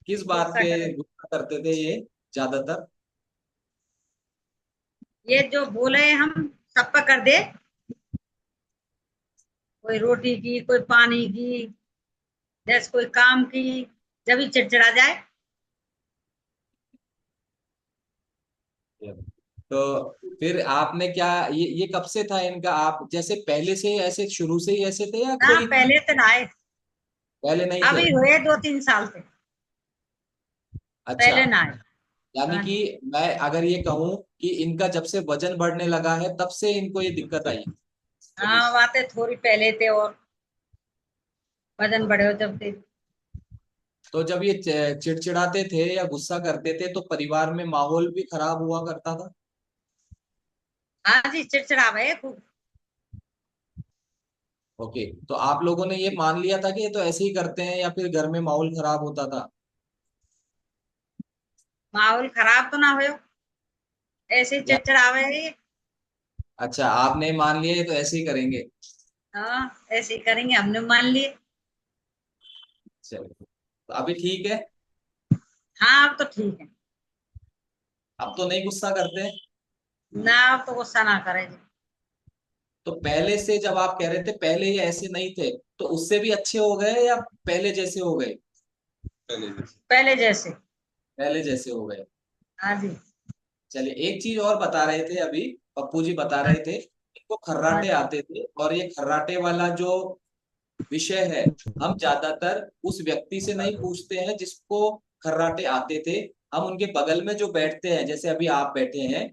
किस बात गुस्सा पे करे, गुस्सा करते थे ये ज्यादातर? ये जो बोले हम सब पर कर दे, कोई रोटी की, कोई पानी की, जैसे कोई काम की, जब ही चिड़चिड़ा जाए। तो फिर आपने क्या, ये कब से था इनका? आप जैसे पहले से ऐसे शुरू से ही ऐसे थे या ना कोई पहले तो ना आए, पहले नहीं थे? अभी हुए 2-3 साल से, अच्छा, पहले ना आए। यानी हाँ कि जी। मैं अगर ये कहूं कि इनका जब से वजन बढ़ने लगा है तब से इनको ये दिक्कत आई। हाँ बातें थोड़ी पहले थे, और वजन बढ़े हो जब से। तो जब ये चिड़चिड़ाते थे या गुस्सा करते थे तो परिवार में माहौल भी खराब हुआ करता था? हाँ जी, चिड़चिड़ा भये खूब। ओके, तो आप लोगों ने ये मान लिया था कि ये तो ऐसे ही करते हैं, या फिर घर में माहौल खराब होता था? माहौल खराब तो ना हो, ऐसे ही या चिड़चिड़ावे ये। अच्छा, आपने मान लिया ये तो ऐसे ही करेंगे। हाँ ऐसे ही करेंगे, हमने मान लिए। चलो, तो अभी ठीक है? हाँ अब तो ठीक है। अब तो नहीं गुस्सा करते? ना अब तो गुस्सा ना करे जी। तो पहले से जब आप कह रहे थे पहले ये ऐसे नहीं थे, तो उससे भी अच्छे हो गए या पहले जैसे हो गए? पहले जैसे। पहले जैसे हो गए। हाँ जी। चलिए, एक चीज और बता रहे थे अभी, पप्पू जी बता हाँ रहे थे इनको हाँ खर्राटे जी। आते थे, और ये खर्राटे वाला जो विषय है, हम ज्यादातर उस व्यक्ति से नहीं पूछते हैं जिसको खर्राटे आते थे। हम उनके बगल में जो बैठते हैं, जैसे अभी आप बैठे हैं,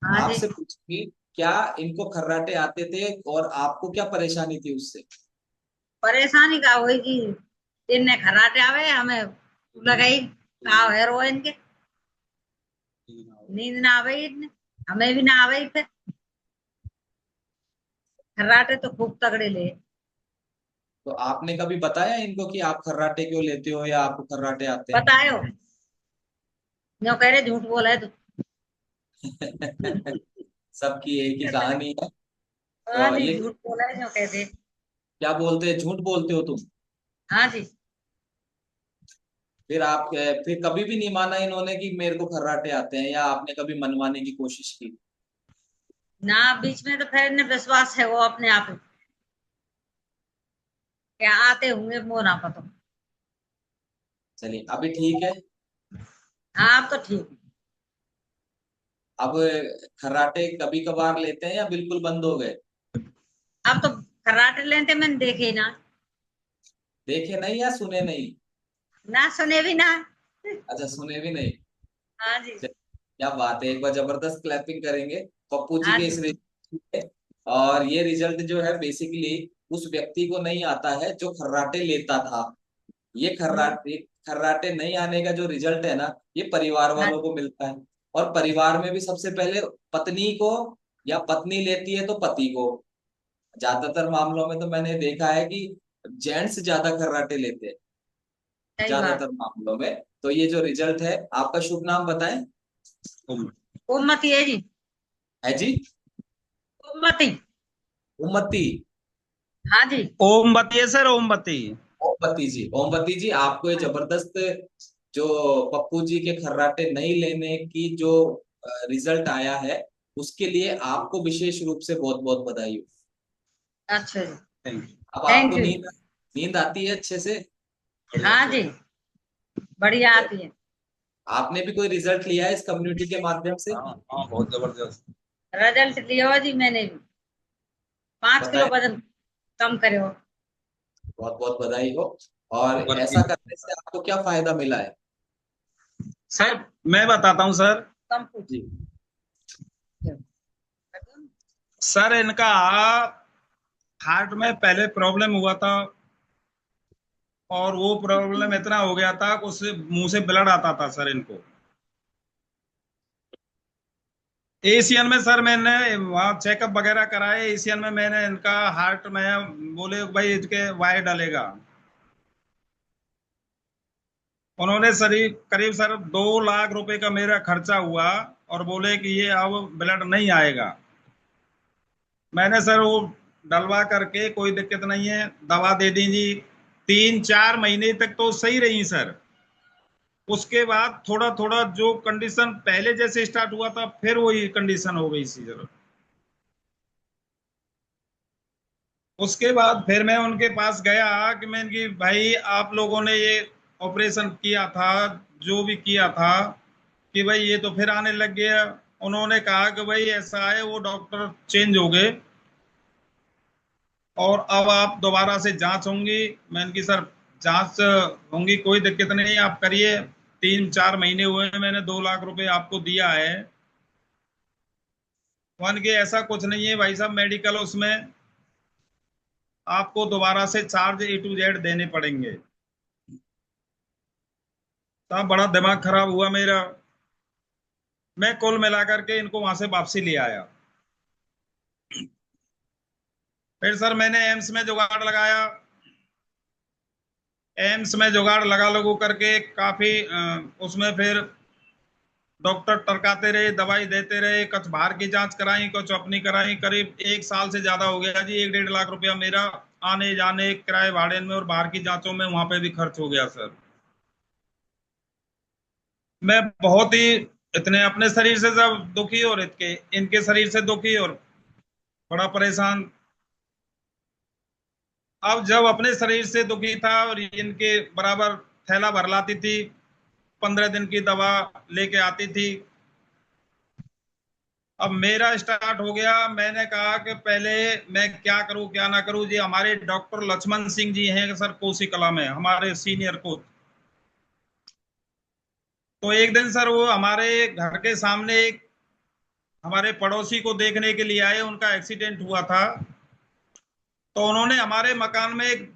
हाँ जी। आपसे पूछेंगे क्या इनको खर्राटे आते थे और आपको क्या परेशानी थी उससे। परेशानी का हुई कि इनने खर्राटे आवे हमें, लगाई का है रो इनके, नींद ना आवे इनने, हमें भी ना आवे फिर। खर्राटे तो खूब तगड़े ले। तो आपने कभी बताया इनको कि आप खर्राटे क्यों लेते हो या आपको खर्राटे आते हैं? बतायो, जो कह रहे झूठ बोला है तो। सबकी एक ही कहानी है। हाँ तो जी, ये झूठ बोला है जो कहते। क्या बोलते हैं, झूठ बोलते हो तुम? हाँ जी। फिर आप फिर कभी भी नहीं माना इन्होंने कि मेरे को खर्राटे आते हैं, या आपने कभी मनवाने की कोशिश की? ना बीच में तो फिर इन्हें विश्वास है वो अपने आप ही, क्या आते होंगे वो ना पता। चलिए, अभी ठीक है? हाँ अब तो ठीक है। अब खर्राटे कभी कभार लेते हैं या बिल्कुल बंद हो गए? अब तो खर्राटे लेते मैंने देखे ही ना। देखे नहीं या सुने नहीं? ना सुने भी ना। अच्छा, सुने भी नहीं। हाँ जी। चलिए, क्या बात है, एक बार जबरदस्त क्लैपिंग करेंगे पप्पू जी हाँ के जी। इस रिजल्ट पे। और ये रिजल्ट जो है बेसिकली उस व्यक्ति को नहीं आता है जो खर्राटे लेता था। ये हम्म। खर्राटे नहीं आने का जो रिजल्ट है ना, ये परिवार हाँ वालों को मिलता है। और परिवार में भी सबसे पहले पत्नी को, या पत्नी लेती है तो पति को। ज्यादातर मामलों में तो मैंने देखा है कि जेंट्स ज्यादा खर्राटे लेते हैं, सही बात। ज्यादातर मामलों में। तो ये जो रिजल्ट है, आपका शुभ नाम बताएं। उम्मती है जी। है जी? उम्मती। उम्मती। हाँ जी। ओमवती है सर, ओमवती। ओमपति जी, ओमपति जी, आपको ये हाँ। जबरदस्त जो पप्पू जी के खर्राटे नहीं लेने की जो रिजल्ट आया है, उसके लिए आपको विशेष रूप से बहुत बहुत बधाई हो। अच्छा जी। अब थैंक आपको यू। नींद नींद आती है अच्छे से? हाँ जी, बढ़िया आती है। आपने भी कोई रिजल्ट लिया है इस कम्युनिटी के माध्यम से? हाँ हाँ, बहुत जबरदस्त। रिजल्ट लिया हो जी मैंने भी, 5 किलो बताएं। वजन कम करे हो। बहुत बहुत बधाई हो। और वर्किंग। ऐसा करने से आपको क्या फायदा मिला है? सर मैं बताता हूँ सर। कम पूछ। जी। सर इनका हार्ट में पहले प्रॉब्लम हुआ था, और वो प्रॉब्लम इतना हो गया था कि उससे मुंह से ब्लड आता था सर इनको। एशियन में सर मैंने वहाँ चेकअप वगैरह कराए, एशियन में मैंने इनका हार्ट में बोले भाई इसके वायर डालेगा। उन्होंने सर करीब सर 2 लाख रुपए का मेरा खर्चा हुआ, और बोले कि ये अब ब्लड नहीं आएगा। मैंने सर वो डलवा करके कोई दिक्कत नहीं है, दवा दे दी जी। 3-4 महीने तक तो सही रही सर। उसके बाद थोड़ा थोड़ा जो कंडीशन पहले जैसे स्टार्ट हुआ था, फिर वही कंडीशन हो गई सी सर। उसके बाद फिर मैं उनके पास गया कि मैं इनकी भाई आप लोगों ने ये ऑपरेशन किया था, जो भी किया था, कि भाई ये तो फिर आने लग गया। उन्होंने कहा कि भाई ऐसा है, वो डॉक्टर चेंज हो गए और अब आप दोबारा से जांच होंगी। मैंने की सर जांच होंगी, कोई दिक्कत नहीं, आप करिए। 3-4 महीने हुए हैं, मैंने 2 लाख रुपए आपको दिया है। वन के ऐसा कुछ नहीं है भाई साहब, मेडिकल उसमें आपको दोबारा से चार्ज A to Z देने पड़ेंगे। साहब बड़ा दिमाग खराब हुआ मेरा। मैं कुल मिलाकर के इनको वहां से वापसी ले आया। फिर सर मैंने एम्स में जुगाड़ लगाया। एम्स में जुगाड़ लगा लगू करके काफी उसमें फिर डॉक्टर टरकाते रहे, दवाई देते रहे, कुछ बाहर की जांच कराई, कुछ अपनी कराई। करीब 1 साल से ज्यादा हो गया जी। 1-1.5 लाख रुपया मेरा आने जाने किराए भाड़े में और बाहर की जांचों में वहां पे भी खर्च हो गया सर। मैं बहुत ही इतने अपने शरीर से सब दुखी और इनके इनके शरीर से दुखी और बड़ा परेशान। अब जब अपने शरीर से दुखी था और इनके बराबर थैला भर लाती थी, 15 दिन की दवा लेके आती थी। अब मेरा स्टार्ट हो गया। मैंने कहा कि पहले मैं क्या करूं क्या ना करूं जी। हमारे डॉक्टर लक्ष्मण सिंह जी हैं सर, कोसी कला में हमारे सीनियर कोच। तो एक दिन सर वो हमारे घर के सामने एक हमारे पड़ोसी को देखने के लिए आए, उनका एक्सीडेंट हुआ था। तो उन्होंने हमारे मकान में एक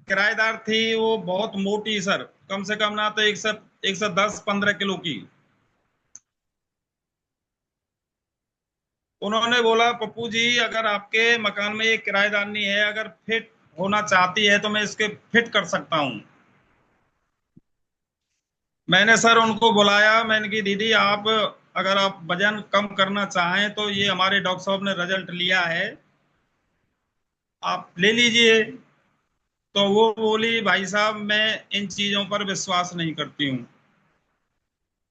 किराएदार थी, वो बहुत मोटी सर, कम से कम ना तो 110-115 किलो की। उन्होंने बोला पप्पू जी अगर आपके मकान में एक किराएदारनी है, अगर फिट होना चाहती है तो मैं इसके फिट कर सकता हूँ। मैंने सर उनको बुलाया, मैंने की दीदी आप अगर आप वजन कम करना चाहें तो ये हमारे डॉक्टर साहब ने रिजल्ट लिया है, आप ले लीजिए। तो वो बोली भाई साहब मैं इन चीजों पर विश्वास नहीं करती हूँ,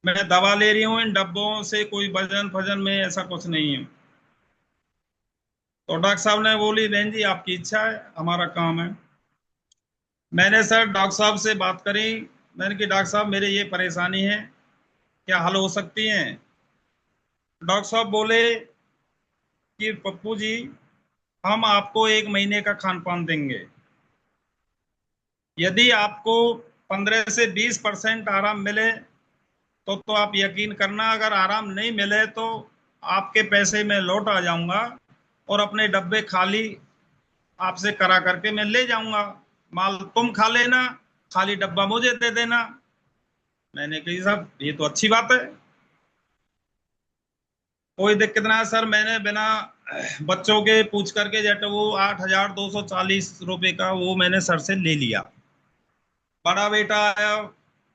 मैं दवा ले रही हूँ, इन डब्बों से कोई वजन फजन में ऐसा कुछ नहीं है। तो डॉक्टर साहब ने बोली बहन जी आपकी इच्छा है, हमारा काम है। मैंने सर डॉक्टर साहब से बात करी। मैंने कि डॉक्टर साहब मेरे ये परेशानी है, क्या हल हो सकती है? डॉक्टर साहब बोले कि पप्पू जी हम आपको 1 महीने का खान पान देंगे। यदि आपको 15 से 20% आराम मिले तो आप यकीन करना, अगर आराम नहीं मिले तो आपके पैसे में लौट आ जाऊंगा और अपने डब्बे खाली आपसे करा करके मैं ले जाऊंगा। माल तुम खा लेना, खाली डब्बा मुझे दे देना। मैंने कही साहब ये तो अच्छी बात है, कोई दिक्कत ना है सर। मैंने बिना बच्चों के पूछ करके जेट वो 8,240 रुपये का वो मैंने सर से ले लिया। बड़ा बेटा आया,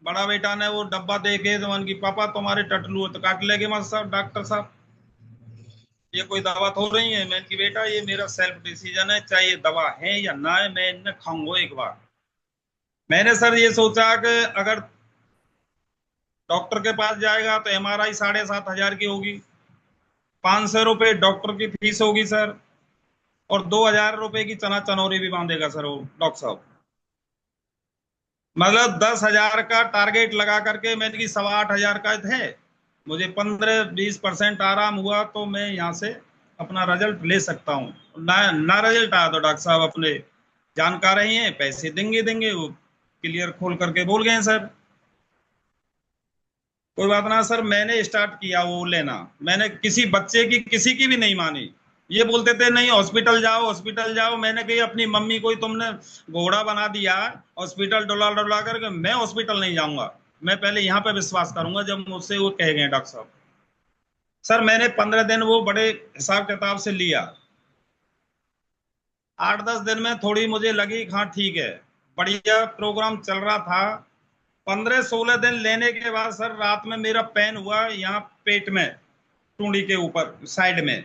बड़ा बेटा ने वो डब्बा देखे तो मन की पापा तुम्हारे टटलू तो काट लेगे मत सर डॉक्टर साहब, ये कोई दवा तो रही है। मैंने की बेटा ये मेरा सेल्फ डिसीजन है, चाहे ये दवा है या ना है, मैं इन्हें खाऊंगा एक बार। मैंने सर ये सोचा कि अगर डॉक्टर के पास जाएगा तो MRI 7,500 की होगी, 500 रुपये डॉक्टर की फीस होगी सर, और 2,000 रुपये की चना चनौरी भी बांधेगा सर वो डॉक्टर साहब। मतलब 10,000 का टारगेट लगा करके मैंने की 8,500 का है। मुझे 15-20% आराम हुआ तो मैं यहाँ से अपना रिजल्ट ले सकता हूँ। ना रिजल्ट आया तो डॉक्टर साहब अपने जानकार ही हैं, पैसे देंगे देंगे, वो क्लियर खोल करके बोल गए सर कोई बात ना। सर मैंने स्टार्ट किया वो लेना, मैंने किसी बच्चे की किसी की भी नहीं मानी। ये बोलते थे नहीं हॉस्पिटल जाओ हॉस्पिटल जाओ, मैंने कही अपनी मम्मी को ही तुमने घोड़ा बना दिया, हॉस्पिटल डुला डुला करके मैं हॉस्पिटल नहीं जाऊंगा, मैं पहले यहाँ पे विश्वास करूंगा जब मुझसे वो कह गए डॉक्टर साहब। सर मैंने 15 दिन वो बड़े हिसाब किताब से लिया। 8-10 दिन में थोड़ी मुझे लगी हाँ ठीक है, बढ़िया प्रोग्राम चल रहा था। 15-16 दिन लेने के बाद सर रात में मेरा पेन हुआ यहाँ पेट में, टूंडी के ऊपर साइड में,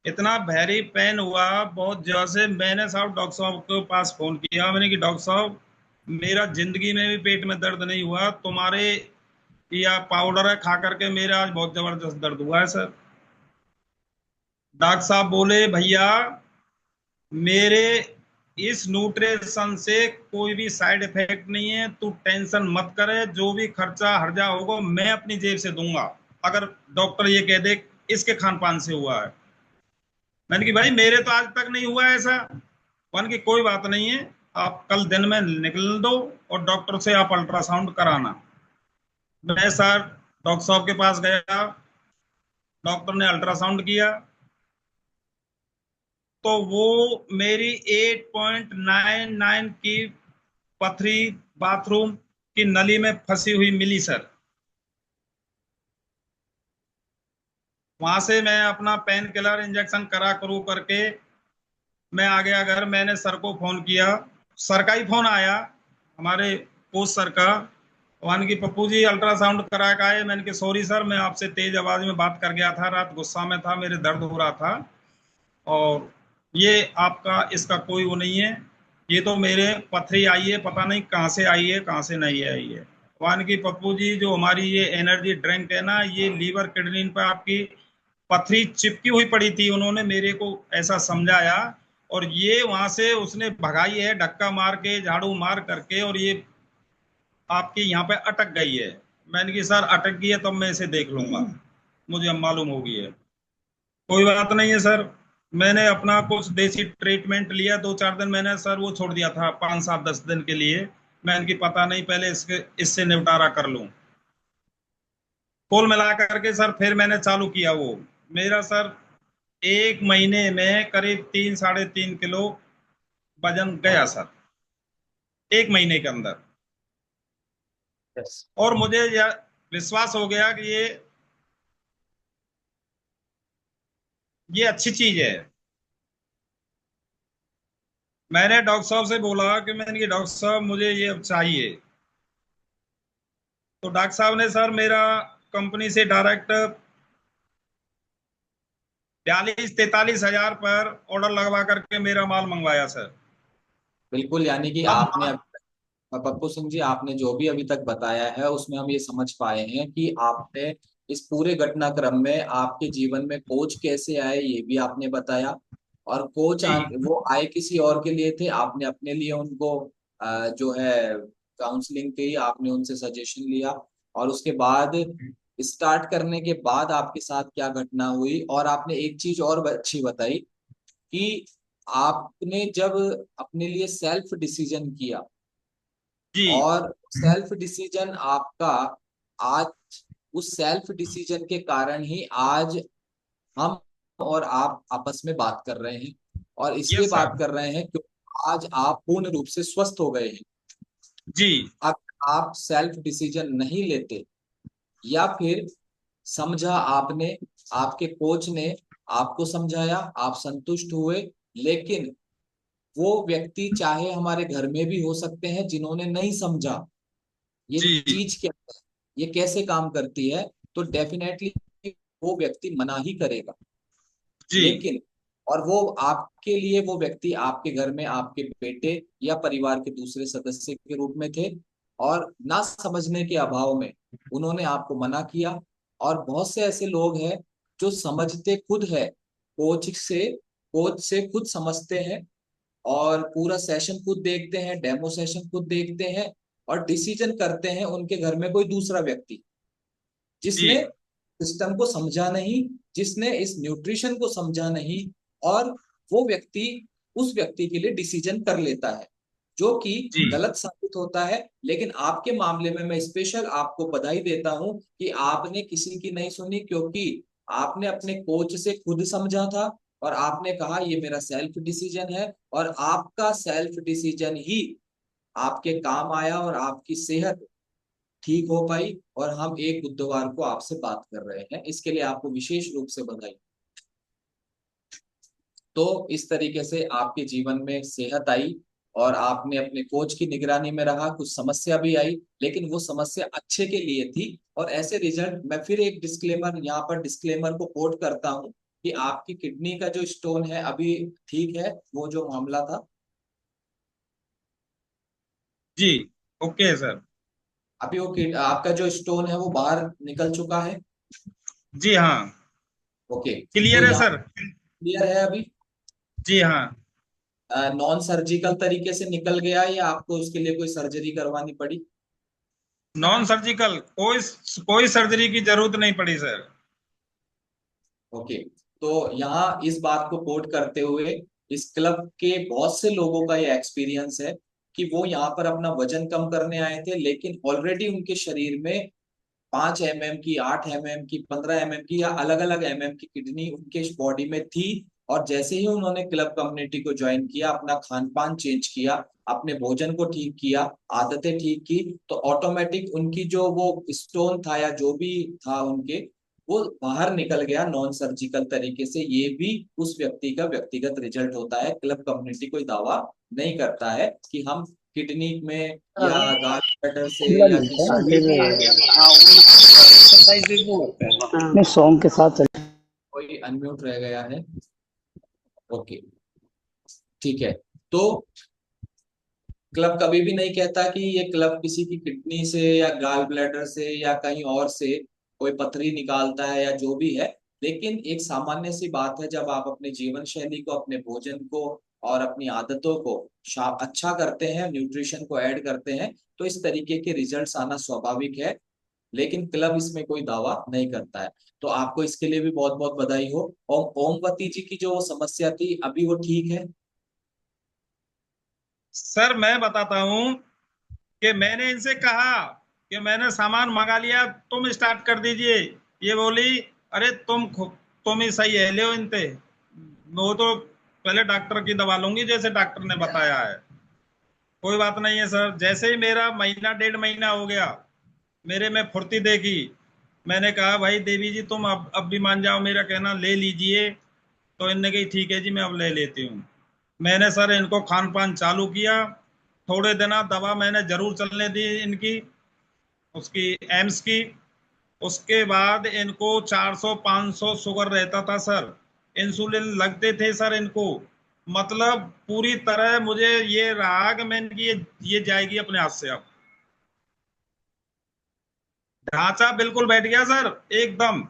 इतना भारी पेन हुआ बहुत जोर से। मैंने साहब डॉक्टर साहब के पास फोन किया, मैंने कि डॉक्टर साहब मेरा जिंदगी में भी पेट में दर्द नहीं हुआ, तुम्हारे या पाउडर है खा करके मेरा आज बहुत जबरदस्त दर्द हुआ है सर। डॉक्टर साहब बोले भैया मेरे इस न्यूट्रिशन से कोई भी साइड इफेक्ट नहीं है, तू टेंशन मत करे, जो भी खर्चा हर्जा होगा मैं अपनी जेब से दूंगा, अगर डॉक्टर ये कह दे इसके खान पान से हुआ है। मैंने कि भाई मेरे तो आज तक नहीं हुआ है ऐसा। वन की कोई बात नहीं है, आप कल दिन में निकल दो और डॉक्टर से आप अल्ट्रासाउंड कराना। मैं सर डॉक्टर साहब के पास गया, डॉक्टर ने अल्ट्रासाउंड किया तो वो मेरी 8.99 की पथरी बाथरूम की नली में फंसी हुई मिली सर। वहां से मैं अपना पेन किलर इंजेक्शन करा करू करके मैं आ गया घर। मैंने सर को फोन किया, सर का ही फोन आया, हमारे पोस्ट सर का। वन की पप्पू जी अल्ट्रासाउंड करा के आए। मैंने कहा सॉरी सर, मैं आपसे तेज आवाज में बात कर गया था, रात गुस्सा में था, मेरे दर्द हो रहा था, और ये आपका इसका कोई वो नहीं है, ये तो मेरे पथरी आई है, पता नहीं कहाँ से आई है कहाँ से नहीं आई है। वन की पप्पू जी जो हमारी ये एनर्जी ड्रिंक है ना, ये लीवर किडनी पे आपकी पथरी चिपकी हुई पड़ी थी, उन्होंने मेरे को ऐसा समझाया, और ये वहां से उसने भगाई है धक्का मार के, झाड़ू मार करके, और ये आपकी यहाँ पे अटक गई है। मैंने कहा सर अटक गई है तो मैं इसे देख लूंगा, मुझे अब मालूम हो गई है। कोई बात नहीं है सर। मैंने अपना कुछ देसी ट्रीटमेंट लिया, 2-4 दिन मैंने सर वो छोड़ दिया था, 5-7-10 दिन के लिए। मैंने की पता नहीं, पहले इसके इससे निपटारा कर लूं। कुल मिला करके सर फिर मैंने चालू किया वो। मेरा सर 1 महीने में करीब 3-3.5 किलो वजन गया सर, 1 महीने के अंदर। यस। और मुझे यह विश्वास हो गया कि ये अच्छी चीज है। मैंने डॉक्टर साहब से बोला कि मैंने कि डॉक्टर साहब मुझे ये अब चाहिए। तो डॉक्टर साहब ने सर मेरा कंपनी से डायरेक्ट 42-43 हजार पर ऑर्डर लगवा करके मेरा माल मंगवाया सर। बिल्कुल, यानी कि अब आपने पप्पू सिंह जी, आपने जो भी अभी तक बताया है उसमें हम ये समझ पाए हैं कि आपने इस पूरे घटनाक्रम में आपके जीवन में कोच कैसे आए ये भी आपने बताया। और जी वो आए किसी और के लिए थे, आपने अपने लिए उनको जो है काउंसलिंग की, आपने उनसे सजेशन लिया, और उसके बाद स्टार्ट करने के बाद आपके साथ क्या घटना हुई। और आपने एक चीज और अच्छी बताई कि आपने जब अपने लिए सेल्फ डिसीजन किया, जी और सेल्फ डिसीजन आपका आज, उस सेल्फ डिसीजन के कारण ही आज हम और आप आपस में बात कर रहे हैं, और इसलिए यस बात सर। कर रहे हैं क्योंकि आज आप पूर्ण रूप से स्वस्थ हो गए हैं। जी अब आप सेल्फ डिसीजन नहीं लेते, या फिर समझा आपने, आपके कोच ने आपको समझाया, आप संतुष्ट हुए, लेकिन वो व्यक्ति चाहे हमारे घर में भी हो सकते हैं जिन्होंने नहीं समझा ये जी चीज क्या है, ये कैसे काम करती है, तो डेफिनेटली वो व्यक्ति मना ही करेगा। जी लेकिन और वो आपके लिए, वो व्यक्ति आपके घर में आपके बेटे या परिवार के दूसरे सदस्य के रूप में थे, और ना समझने के अभाव में उन्होंने आपको मना किया। और बहुत से ऐसे लोग हैं जो समझते खुद है, कोच से खुद समझते हैं, और पूरा सेशन खुद देखते हैं, डेमो सेशन खुद देखते हैं, और डिसीजन करते हैं उनके घर में कोई दूसरा व्यक्ति जी जिसने सिस्टम को समझा नहीं, जिसने इस न्यूट्रिशन को समझा नहीं, और वो व्यक्ति उस व्यक्ति के लिए डिसीजन कर लेता है जो कि जी गलत साबित होता है। लेकिन आपके मामले में मैं स्पेशल आपको बधाई देता हूं कि आपने किसी की नहीं सुनी, क्योंकि आपने अपने कोच से खुद समझा था, और आपने कहा ये मेरा सेल्फ डिसीजन है, और आपका सेल्फ डिसीजन ही आपके काम आया, और आपकी सेहत ठीक हो पाई, और हम एक बुधवार को आपसे बात कर रहे हैं, इसके लिए आपको विशेष रूप से बधाई। तो इस तरीके से आपके जीवन में सेहत आई, और आपने अपने कोच की निगरानी में रहा, कुछ समस्या भी आई, लेकिन वो समस्या अच्छे के लिए थी, और ऐसे रिजल्ट, मैं फिर एक डिस्क्लेमर यहाँ पर डिस्क्लेमर को कोट करता हूँ कि आपकी किडनी का जो स्टोन है अभी ठीक है, वो जो मामला था जी ओके सर। अभी वो आपका जो स्टोन है वो बाहर निकल चुका है। जी हाँ ओके। तो क्लियर है यहाँ सर। क्लियर है अभी। जी हाँ नॉन सर्जिकल तरीके से निकल गया या आपको उसके लिए कोई सर्जरी करवानी पड़ी? नॉन सर्जिकल, कोई कोई सर्जरी की जरूरत नहीं पड़ी सर। ओके। तो यहाँ इस बात को कोट करते हुए इस क्लब के बहुत से लोगों का ये एक्सपीरियंस है कि वो यहाँ पर अपना वजन कम करने आए थे, लेकिन ऑलरेडी उनके शरीर में 5 mm की, 8 mm की, 15 mm की या अलग अलग की किडनी उनके बॉडी में थी। और जैसे ही उन्होंने क्लब कम्युनिटी को ज्वाइन किया, अपना खान पान चेंज किया, अपने भोजन को ठीक किया, आदतें ठीक की, तो ऑटोमेटिक उनकी जो वो स्टोन था या जो भी था उनके, वो बाहर निकल गया नॉन सर्जिकल तरीके से। ये भी उस व्यक्ति का व्यक्तिगत रिजल्ट होता है। क्लब कम्युनिटी कोई दावा नहीं करता है कि हम किडनी में या गाल ब्लैडर से या किसी नहीं सॉन्ग के साथ चल। कोई अनम्यूट रह गया है। ओके, ठीक है। तो क्लब कभी भी नहीं कहता कि ये क्लब किसी की किडनी से या गाल ब्लैडर से या कहीं और से कोई पथरी निकालता है या जो भी है। लेकिन एक सामान्य सी बात है, जब आप अपने जीवन शैली को, अपने भोजन को और अपनी आदतों को अच्छा करते हैं, न्यूट्रिशन को ऐड करते हैं, तो इस तरीके के रिजल्ट्स आना स्वाभाविक है। लेकिन क्लब इसमें कोई दावा नहीं करता है। तो आपको इसके लिए भी बहुत बहुत बधाई हो। और ओमवती जी की जो समस्या थी, अभी वो ठीक है? सर मैं बताता हूँ कि मैंने इनसे कहा कि मैंने सामान मंगा लिया, तुम स्टार्ट कर दीजिए। ये बोली अरे तुम ही सही है, ले इनते, वो तो पहले डॉक्टर की दवा लूंगी जैसे डॉक्टर ने बताया है। कोई बात नहीं है सर। जैसे ही मेरा महीना 1.5 महीना हो गया, मेरे में फुर्ती देखी। मैंने कहा भाई देवी जी तुम अब भी मान जाओ, मेरा कहना ले लीजिए। तो इनने कही ठीक है जी मैं अब ले लेती हूँ। मैंने सर इनको खान पान चालू किया। थोड़े दिन दवा मैंने जरूर चलने दी इनकी, उसकी एम्स की। उसके बाद इनको 400-500 शुगर रहता था सर। इंसुलिन लगते थे सर इनको। मतलब पूरी तरह मुझे ये रहा कि मैं इनकी ये जाएगी अपने हाथ से। अब ढांचा बिल्कुल बैठ गया सर एकदम।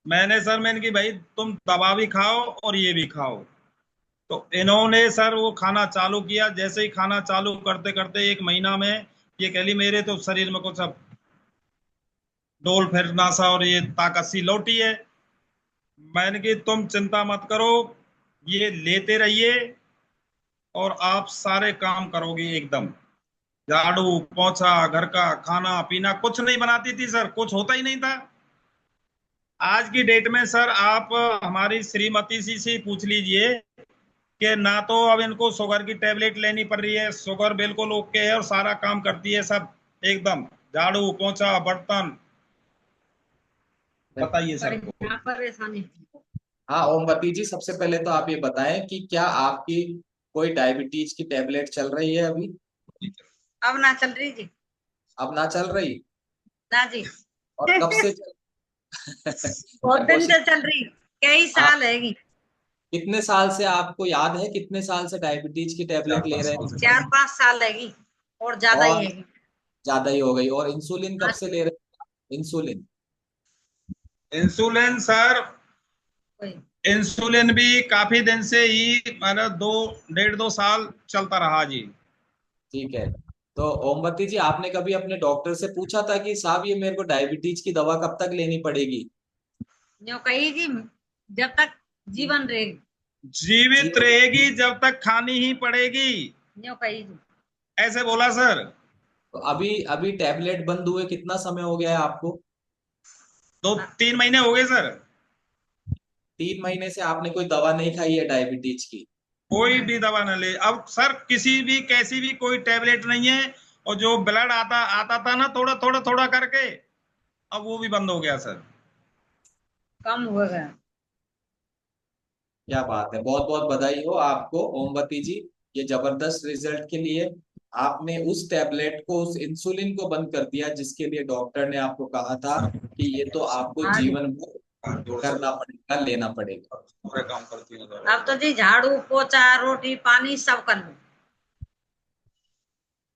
मैंने इनकी भाई तुम दवा भी खाओ और ये भी खाओ। तो इन्होंने सर वो खाना चालू किया। जैसे ही खाना चालू करते करते 1 महीना में ये कह ली मेरे तो शरीर में कुछ अब डोल फिरना सा और ये ताकत सी लौटी है। मैंने की तुम चिंता मत करो, ये लेते रहिए और आप सारे काम करोगे एकदम। झाड़ू पोछा, घर का खाना पीना कुछ नहीं बनाती थी सर, कुछ होता ही नहीं था। आज की डेट में सर आप हमारी श्रीमती सी से पूछ लीजिए कि ना तो अब इनको शुगर की टेबलेट लेनी पड़ रही है, शुगर बिल्कुल ओके है और सारा काम करती है सब एकदम, झाड़ू पोछा बर्तन। बताइए सर। क्या परेशानी? हाँ ओमवती जी, सबसे पहले तो आप ये बताएं कि क्या आपकी कोई डायबिटीज की टेबलेट चल रही है अभी? अब ना चल रही जी। अब ना चल रही? ना जी। और कब से बहुत मैं दिन कोशिश से चल रही, कई आप साल है। कितने साल से, आपको याद है कितने साल से डायबिटीज की टेबलेट ले रहे हैं? 4-5 साल है और ज्यादा ही और है। ज्यादा ही हो गई। और इंसुलिन कब हाँ, से ले रहे हैं? इंसुलिन इंसुलिन सर, वही। इंसुलिन भी काफी दिन से ही मतलब 1.5-2 साल चलता रहा जी। ठीक है। तो ओमवती जी, आपने कभी अपने डॉक्टर से पूछा था कि साहब ये मेरे को डायबिटीज की दवा कब तक लेनी पड़ेगी? यूं कही जी, जब तक जीवन रहेगी। जीवित जीवन। रहेगी जब तक खानी ही पड़ेगी, यूं कही जी। ऐसे बोला सर। तो अभी अभी टैबलेट बंद हुए कितना समय हो गया है आपको? 2-3 महीने हो गए सर। 3 महीने से आपने कोई दवा नहीं खाई है डायबिटीज की? कोई भी दवा न ले अब सर, किसी भी कैसी भी कोई टेबलेट नहीं है। और जो ब्लड आता आता था ना थोड़ा थोड़ा थोड़ा करके, अब वो भी बंद हो गया सर। कम हो गया। क्या बात है, बहुत बहुत बधाई हो आपको ओमवती जी, ये जबरदस्त रिजल्ट के लिए। आपने उस टैबलेट को, उस इंसुलिन को बंद कर दिया जिसके लिए डॉक्टर ने आपको कहा था कि ये तो आपको हाँ जी। जीवन भर करना पड़ेगा, लेना पड़ेगा। पूरे काम करती है अब तो जी झाड़ू पोछा रोटी पानी सब कर लो।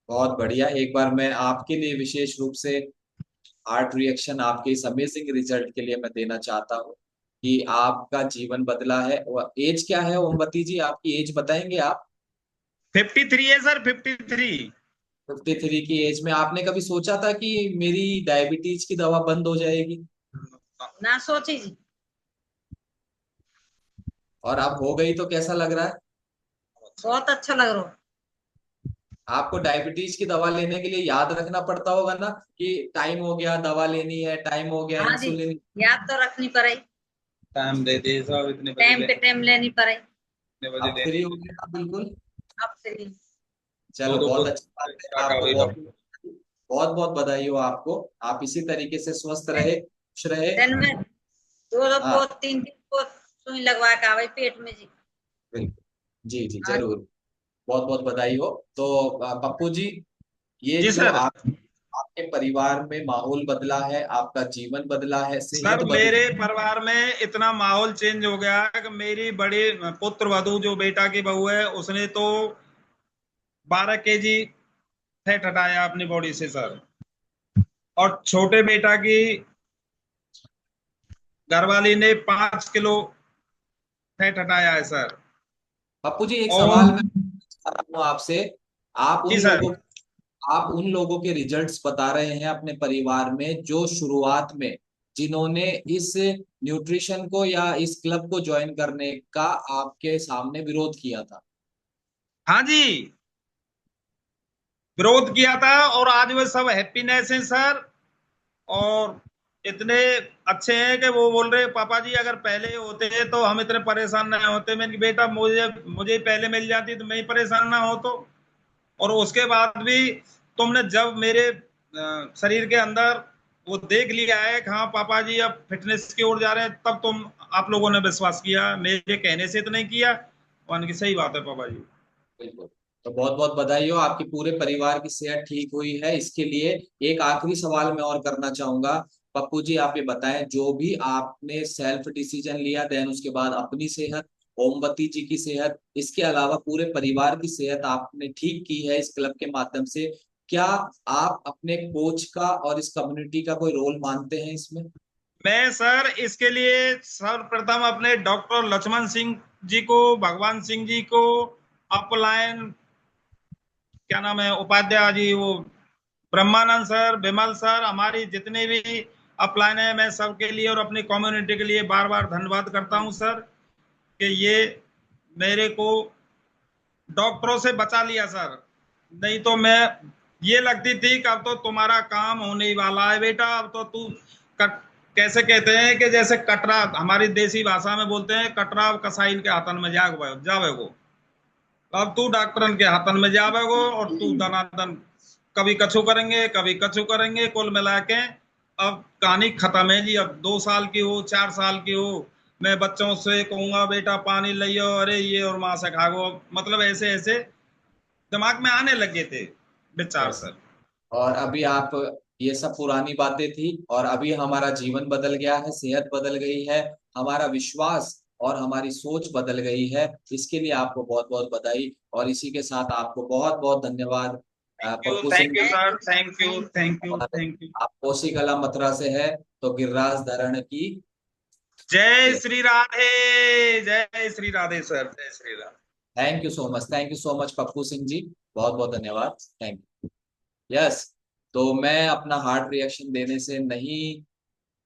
बहुत बढ़िया। एक बार मैं आपके लिए विशेष रूप से हार्ट रिएक्शन आपके इस अमेजिंग रिजल्ट के लिए मैं देना चाहता हूँ। कि आपका जीवन बदला है। और एज क्या है ओमवती जी, आपकी एज बताएंगे आप? 53 है सर, 53। 53 की एज में आपने कभी सोचा था कि मेरी डायबिटीज की दवा बंद हो जाएगी? ना सोची जी। और अब हो गई तो कैसा लग रहा है? बहुत अच्छा लग रहा है। आपको डायबिटीज की दवा लेने के लिए याद रखना पड़ता होगा ना कि टाइम हो गया दवा लेनी है, टाइम हो गया हाँ जी, इंसुलिन। याद तो रखनी पड़े, टाइम दे दे साहब, इतने बजे टाइम पे लेनी, टाइम लेनी पड़े। इतने बजे अब फ्री लेनी। हो गए आप बिल्कुल? अब से चलो दो बहुत दो अच्छी बात है, का आपको वही बहुत डॉक्टर। बहुत बहुत बधाई हो आपको। आप इसी तरीके से स्वस्थ रहे, खुश रहे। दिन में दो दो हाँ पोत तीन तीन पोत सुई लगवा के आवे पेट में जी। बिल्कुल, जी जी हाँ जरूर। बहुत बहुत बधाई हो। तो पप्पू जी, ये जी जो सर। आप आपके परिवार में माहौल बदला है, आपका जीवन बदला है, सर सेहत मेरे बदली। परिवार में इतना माहौल चेंज हो गया कि मेरी बड़ी पुत्र वधू जो बेटा की बहू है, उसने तो 12 kg फैट हटाया अपनी बॉडी से सर। और छोटे बेटा की घरवाली ने 5 किलो फैट हटाया है सर। पप्पू जी एक और सवाल मैं पूछ रहा हूँ आपसे। आप जी उन सर। लोगों आप उन लोगों के रिजल्ट्स बता रहे हैं अपने परिवार में जो शुरुआत में, जिन्होंने इस न्यूट्रिशन को या इस क्लब को ज्वाइन करने का आपके सामने विरोध किया था। हाँ जी, विरोध किया था, और आज वे सब हैप्पीनेस है सर। और इतने अच्छे हैं कि वो बोल रहे पापा जी अगर पहले होते तो हम इतने परेशान नहीं होते। मैंने कहा, बेटा मुझे मुझे पहले मिल जाती तो मैं ही परेशान ना हो तो। और उसके बाद भी तुमने जब मेरे शरीर के अंदर वो देख लिया है कि हाँ पापा जी अब फिटनेस की ओर जा रहे हैं, तब तुम आप लोगों ने विश्वास किया, मेरे कहने से तो नहीं किया। वन की सही बात है पापा जी। बिल्कुल। तो बहुत बहुत बधाई हो, आपके पूरे परिवार की सेहत ठीक हुई है। इसके लिए एक आखिरी सवाल मैं और करना चाहूंगा। पप्पू जी आप ये बताएं, जो भी आपने सेल्फ डिसीजन लिया, देन उसके बाद अपनी सेहत, ओमवती जी की सेहत, इसके अलावा पूरे परिवार की सेहत आपने ठीक की है इस क्लब के माध्यम से। क्या आप अपने कोच का और इस कम्युनिटी का कोई रोल मानते हैं इसमें? मैं सर इसके लिए सर्वप्रथम अपने डॉक्टर लक्ष्मण सिंह जी को, भगवान सिंह जी को, अपलायन क्या नाम है उपाध्याय जी, वो ब्रह्मानंद सर, विमल सर, हमारी जितने भी अपलाइन है, मैं सबके लिए और अपनी कम्युनिटी के लिए बार बार धन्यवाद करता हूं सर, कि ये मेरे को डॉक्टरों से बचा लिया सर। नहीं तो मैं, ये लगती थी कि अब तो तुम्हारा काम होने ही वाला है बेटा, अब तो तू कट, कैसे कहते हैं कि जैसे कटरा, हमारी देसी भाषा में बोलते हैं, कटरा कसाईन के हाथन में जावे को। अब तू डॉक्टरन के हाथन में जावे को, और तू दनादन कभी कछु करेंगे कभी कछु करेंगे, कुल मिला के अब कहानी खत्म है जी। अब 2 साल की हो, 4 साल की हो, मैं बच्चों से कहूंगा बेटा पानी लियो, अरे ये और माँ से खागो, मतलब ऐसे ऐसे दिमाग में आने लगे थे विचार यस। सर। और अभी आप, ये सब पुरानी बातें थी और अभी हमारा जीवन बदल गया है, सेहत बदल गई है, हमारा विश्वास और हमारी सोच बदल गई है। इसके लिए आपको बहुत बहुत बधाई और इसी के साथ आपको बहुत बहुत धन्यवाद Pappu Singh thank you ji. Sir, thank you, thank you, और थैंक यू। आप कोसी कला मथुरा से है, तो गिरिराज धरण की जय श्री राधे, जय श्री राधे सर, जय Shri Radhe. Thank you so much, thank you so much Pappu Singh ji, बहुत बहुत धन्यवाद, थैंक यू। यस। तो मैं अपना हार्ट रिएक्शन देने से नहीं,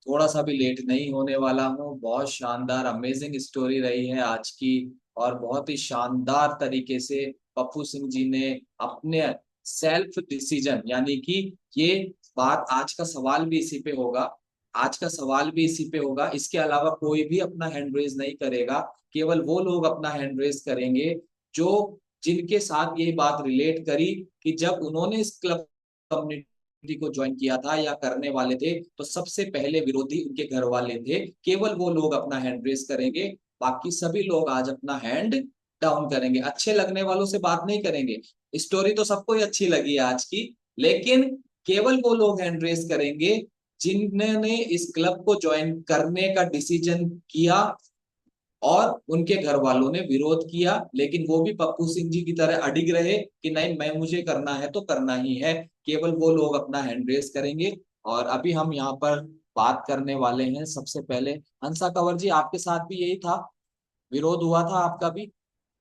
थोड़ा सा भी लेट नहीं होने वाला हूँ। बहुत शानदार अमेजिंग स्टोरी रही है आज की, और बहुत ही शानदार तरीके से पप्पू सिंह जी ने अपने सेल्फ डिसीजन, यानी कि ये बात, आज का सवाल भी इसी पे होगा, आज का सवाल भी इसी पे होगा। इसके अलावा कोई भी अपना हैंड रेज नहीं करेगा, केवल वो लोग अपना हैंड रेज करेंगे जो, जिनके साथ ये बात रिलेट करी कि जब उन्होंने इस क्लब कम्युनिटी को ज्वाइन किया था या करने वाले थे, तो सबसे पहले विरोधी उनके घर वाले थे। केवल वो लोग अपना हैंड रेस करेंगे, बाकी सभी लोग आज अपना हैंड डाउन करेंगे, अच्छे लगने वालों से बात नहीं करेंगे। स्टोरी तो सबको ही अच्छी लगी है आज की, लेकिन केवल वो लोग हैंड रेस करेंगे जिन्होंने इस क्लब को ज्वाइन करने का डिसीजन किया और उनके घर वालों ने विरोध किया, लेकिन वो भी पप्पू सिंह जी की तरह अडिग रहे कि नहीं, मैं, मुझे करना है तो करना ही है। केवल वो लोग अपना हैंड रेस करेंगे। और अभी हम यहाँ पर बात करने वाले हैं। सबसे पहले हंसा कंवर जी, आपके साथ भी यही था, विरोध हुआ था आपका भी?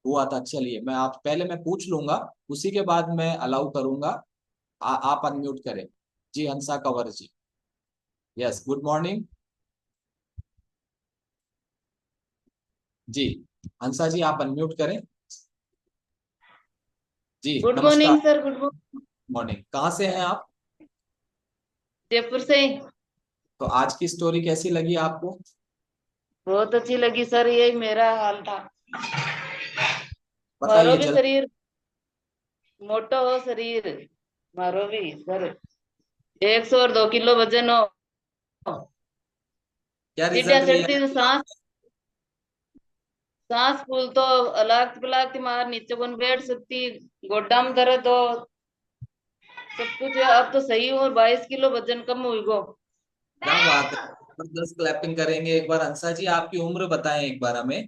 हुआ था। चलिए मैं पूछ लूंगा, उसी के बाद मैं अलाउ करूंगा। आप अनम्यूट करें। जी Hansa Kanwar ji. Yes, good morning. जी हंसा जी, आप अनम्यूट करें। जी गुड नमस्कार। Morning sir. Good morning. Morning, कहाँ से हैं आप? जयपुर से। तो आज की स्टोरी कैसी लगी आपको? बहुत अच्छी लगी सर, यही मेरा हाल था। मारो बताइए भी जल्दी। शरीर मोटो हो, शरीर मारो भी सर 102 किलो वजन हो, क्या सीढ़ियाँ रिजल्ट मिला चढ़ती तो है? सांस सांस फूल तो अलागती पलागती मार नीचे कौन बैठ सकती, गोड्डा में दर्द हो, सब कुछ है। अब तो सही हो, 22 किलो वजन कम हुई गो। क्या बात है, जबरदस्त। क्लैपिंग करेंगे एक बार। हंसा जी, आपकी उम्र बताएं एक बार हमें।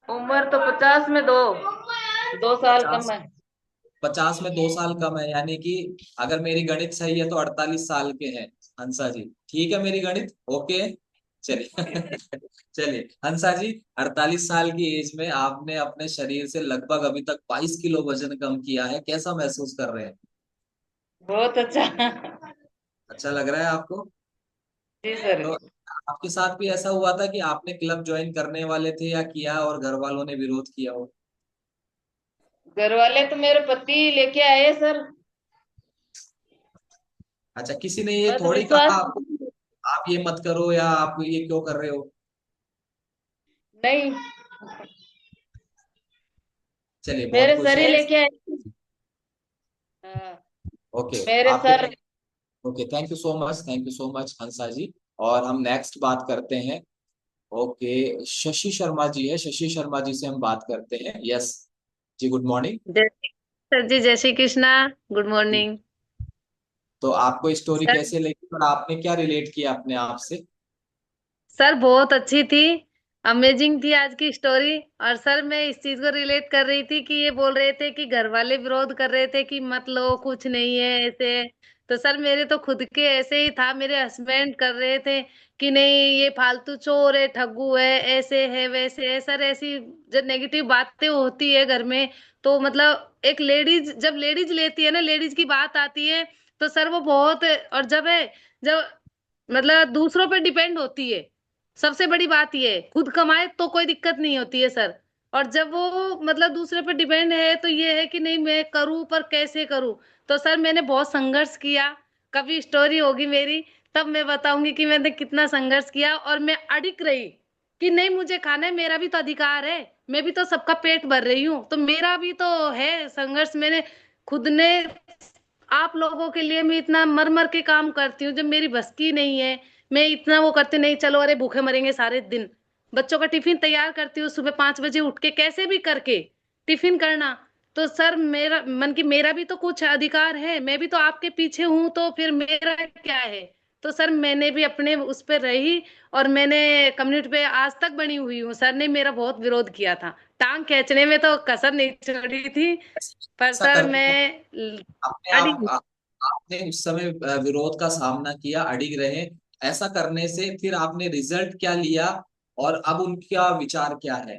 उम्र तो 50 में 2 साल कम 50? है। 50 में 2 साल कम है, यानी कि अगर मेरी गणित सही है तो 48 साल के हैं हंसा जी। ठीक है मेरी गणित? ओके। चलिए चलिए हंसा जी, 48 साल की एज में आपने अपने शरीर से लगभग अभी तक 22 किलो वजन कम किया है। कैसा महसूस कर रहे हैं? बहुत अच्छा। अच्छा लग रहा है आपको? जी सर। तो आपके साथ भी ऐसा हुआ था कि आपने क्लब ज्वाइन करने वाले थे या किया और घर वालों ने विरोध किया हो? घर वाले तो मेरे पति लेके आए सर। अच्छा, किसी ने ये बस थोड़ी कहा विश्वास आपको, आप ये मत करो या आप ये क्यों कर रहे हो? नहीं, चलिए, बहुत मेरे खुश सर ही है। लेके आए। हाँ, ओके। मेरे आपके sir. Okay, thank you so much, thank you so much Hansa ji. और हम नेक्स्ट बात करते हैं। ओके, शशि शर्मा जी है, शशि शर्मा जी से हम बात करते हैं। यस जी, गुड मॉर्निंग। सर जी, जय श्री कृष्णा। Good morning. तो आपको स्टोरी सर कैसे लगी और आपने क्या रिलेट किया अपने आप से? सर बहुत अच्छी थी, अमेजिंग थी आज की स्टोरी। और सर मैं इस चीज को रिलेट कर रही थी कि ये बोल रहे थे कि घर वाले विरोध कर रहे थे कि मत लो, कुछ नहीं है ऐसे। तो सर मेरे तो खुद के ऐसे ही था, मेरे हस्बैंड कर रहे थे कि नहीं ये फालतू चोर है, ठग्गू है, ऐसे है वैसे है। सर ऐसी जब नेगेटिव बातें होती है घर में, तो मतलब एक लेडीज जब लेडीज लेती है ना, लेडीज की बात आती है, तो सर वो बहुत। और जब मतलब दूसरों पे डिपेंड होती है, सबसे बड़ी बात ये है, खुद कमाए तो कोई दिक्कत नहीं होती है सर। और जब वो मतलब दूसरे पे डिपेंड है, तो ये है कि नहीं मैं करूं पर कैसे करूं। तो सर मैंने बहुत संघर्ष किया। कभी स्टोरी होगी मेरी, तब मैं बताऊंगी कि मैंने कितना संघर्ष किया। और मैं अडिग रही कि नहीं मुझे खाना है, मेरा भी तो अधिकार है, मैं भी तो सबका पेट भर रही हूँ, तो मेरा भी तो है संघर्ष। मैंने खुद ने आप लोगों के लिए मैं इतना मर मर के काम करती हूँ, जब मेरी बस की नहीं है। मैं इतना वो करती नहीं, चलो अरे भूखे मरेंगे सारे दिन। बच्चों का टिफिन तैयार करती हूँ, सुबह 5 बजे उठ के कैसे भी करके टिफिन करना। तो सर मेरा मन की मेरा भी तो कुछ अधिकार है, मैं भी तो आपके पीछे हूँ, तो फिर मेरा क्या है। तो सर मैंने भी अपने उस पर रही, और मैंने कम्युनिटी पे आज तक बनी हुई हूँ। सर ने मेरा बहुत विरोध किया था, टांग खींचने में तो कसर नहीं छोड़ी थी। पर ऐसा सर करते हैं मैं अपने अड़ी। आपने उस समय विरोध का सामना किया, अडिग रहे। ऐसा करने से फिर आपने रिजल्ट क्या लिया और अब उनका विचार क्या है?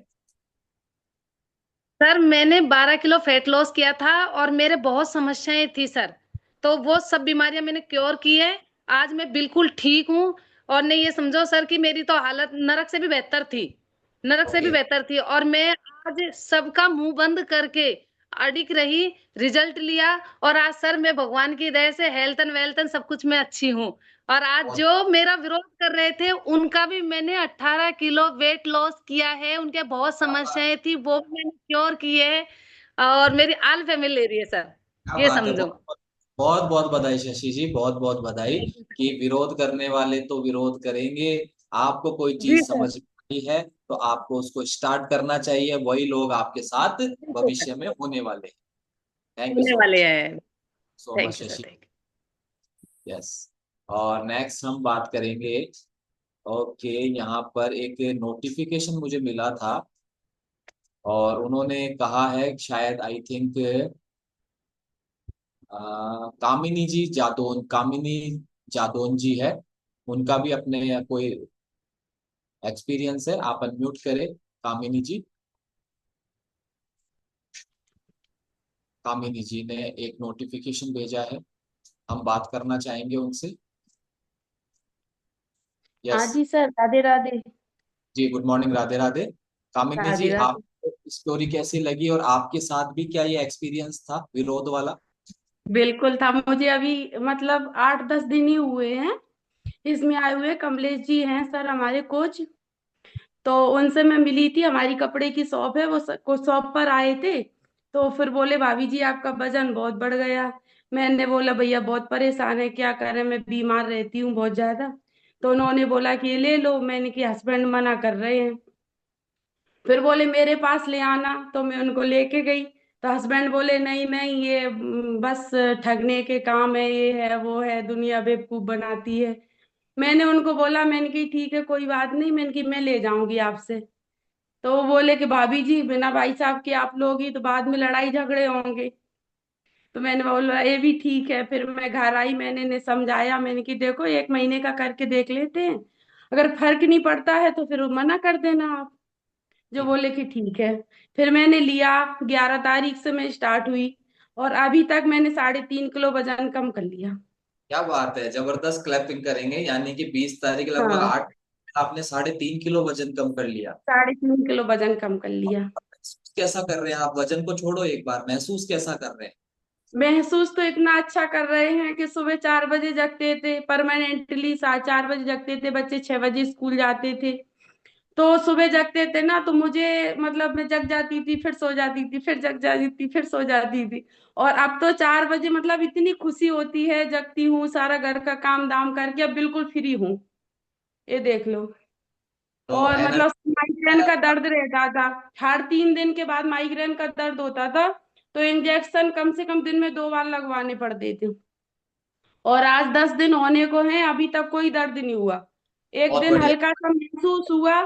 सर मैंने 12 किलो फैट लॉस किया था, और मेरे बहुत समस्याएं थी सर। तो वो सब बीमारियां मैंने क्योर की है। आज मैं बिल्कुल ठीक हूँ। और नहीं, ये समझो सर कि मेरी तो हालत नरक से भी बेहतर थी, नरक से भी ओके। बेहतर थी। और मैं आज सबका मुंह बंद करके अडिग रही, रिजल्ट लिया। और आज सर मैं भगवान की दया से हेल्थ एंड वेल्थ एंड सब कुछ मैं अच्छी हूँ। और आज बहुत जो मेरा विरोध कर रहे थे, उनका भी मैंने 18 किलो वेट लॉस किया है। उनके बहुत क्या बात समस्याएं थी, वो भी मैंने क्योर की है। और मेरी आल फैमिली ले रही है सर, क्या ये बात है। समझो। बहुत बहुत बहुत बधाई शशि जी, बहुत बहुत बधाई। कि विरोध करने वाले तो विरोध करेंगे, आपको कोई जी चीज सर। समझ में आई है तो आपको उसको स्टार्ट करना चाहिए, वही लोग आपके साथ बिल्कुल सर, भविष्य में होने वाले हैं। थैंक यू होने सो वाले मच, हैं। सो much thank you sir, Shashi. Thank yes. और नेक्स्ट हम बात करेंगे। ओके, यहाँ पर एक नोटिफिकेशन मुझे मिला था और उन्होंने कहा है, शायद आई थिंक कामिनी जी जादौन, कामिनी जादौन जी है, उनका भी अपने कोई एक्सपीरियंस है। आप अनम्यूट करें कामिनी जी। कामिनी जी ने एक नोटिफिकेशन भेजा है, हम बात करना चाहेंगे उनसे। हाँ यस जी सर, राधे राधे। जी, गुड मॉर्निंग, राधे राधे। कामिनी राधे जी, राधे। आपको स्टोरी कैसी लगी और आपके साथ भी क्या ये एक्सपीरियंस था विरोध वाला? बिल्कुल था, मुझे अभी मतलब 8-10 दिन ही हुए हैं इसमें आए हुए। कमलेश जी हैं सर हमारे कोच, तो उनसे मैं मिली थी। हमारी कपड़े की शॉप है, वो शॉप पर आए थे। तो फिर बोले भाभी जी आपका वजन बहुत बढ़ गया। मैंने बोला भैया बहुत परेशान है, क्या करें, मैं बीमार रहती हूँ बहुत ज्यादा। तो उन्होंने बोला कि ये ले लो। मैंने कि हस्बैंड मना कर रहे हैं। फिर बोले मेरे पास ले आना, तो मैं उनको लेके गई। तो हस्बैंड बोले नहीं नहीं, ये बस ठगने के काम है, ये है वो है, दुनिया बेवकूफ बनाती है। मैंने उनको बोला, मैंने कि ठीक है कोई बात नहीं, मैंने कि मैं ले जाऊंगी आपसे। तो वो बोले कि भाभी जी बिना भाई साहब के आप लोगी तो बाद में लड़ाई झगड़े होंगे। तो मैंने बोला ये भी ठीक है। फिर मैं घर आई, मैंने इन्हें समझाया, मैंने कि देखो 1 महीने का करके देख लेते हैं, अगर फर्क नहीं पड़ता है तो फिर मना कर देना आप। जो बोले कि ठीक है। फिर मैंने लिया। 11 तारीख से मैं स्टार्ट हुई, और अभी तक मैंने 3.5 किलो वजन कम कर लिया। क्या बात है, जबरदस्त क्लैपिंग करेंगे। यानी कि 20 तारीख लगभग हाँ, 8, आपने 3.5 किलो वजन कम कर लिया। 3.5 किलो वजन कम कर लिया। महसूस कैसा कर रहे हैं आप? वजन को छोड़ो, एक बार महसूस कैसा कर रहे हैं? महसूस तो इतना अच्छा कर रहे हैं कि सुबह 4 बजे जगते थे, परमानेंटली 4 बजे जगते थे, बच्चे 6 बजे स्कूल जाते थे। तो सुबह जगते थे ना, तो मुझे मतलब मैं जग जाती थी, फिर सो जाती थी, फिर जग जाती थी, फिर सो जाती थी। और अब तो 4 बजे मतलब इतनी खुशी होती है, जगती हूँ, सारा घर का काम दाम करके अब बिल्कुल फ्री हूँ। ये देख लो। तो और एनर्जी। मतलब माइग्रेन का दर्द रहता था, हर 3 दिन के बाद माइग्रेन का दर्द होता था। तो इंजेक्शन कम से कम दिन में 2 बार लगवाने पड़ते थे। और आज 10 दिन होने को हैं, अभी तक कोई दर्द नहीं हुआ। एक बहुत दिन बढ़िया। हल्का सा महसूस हुआ,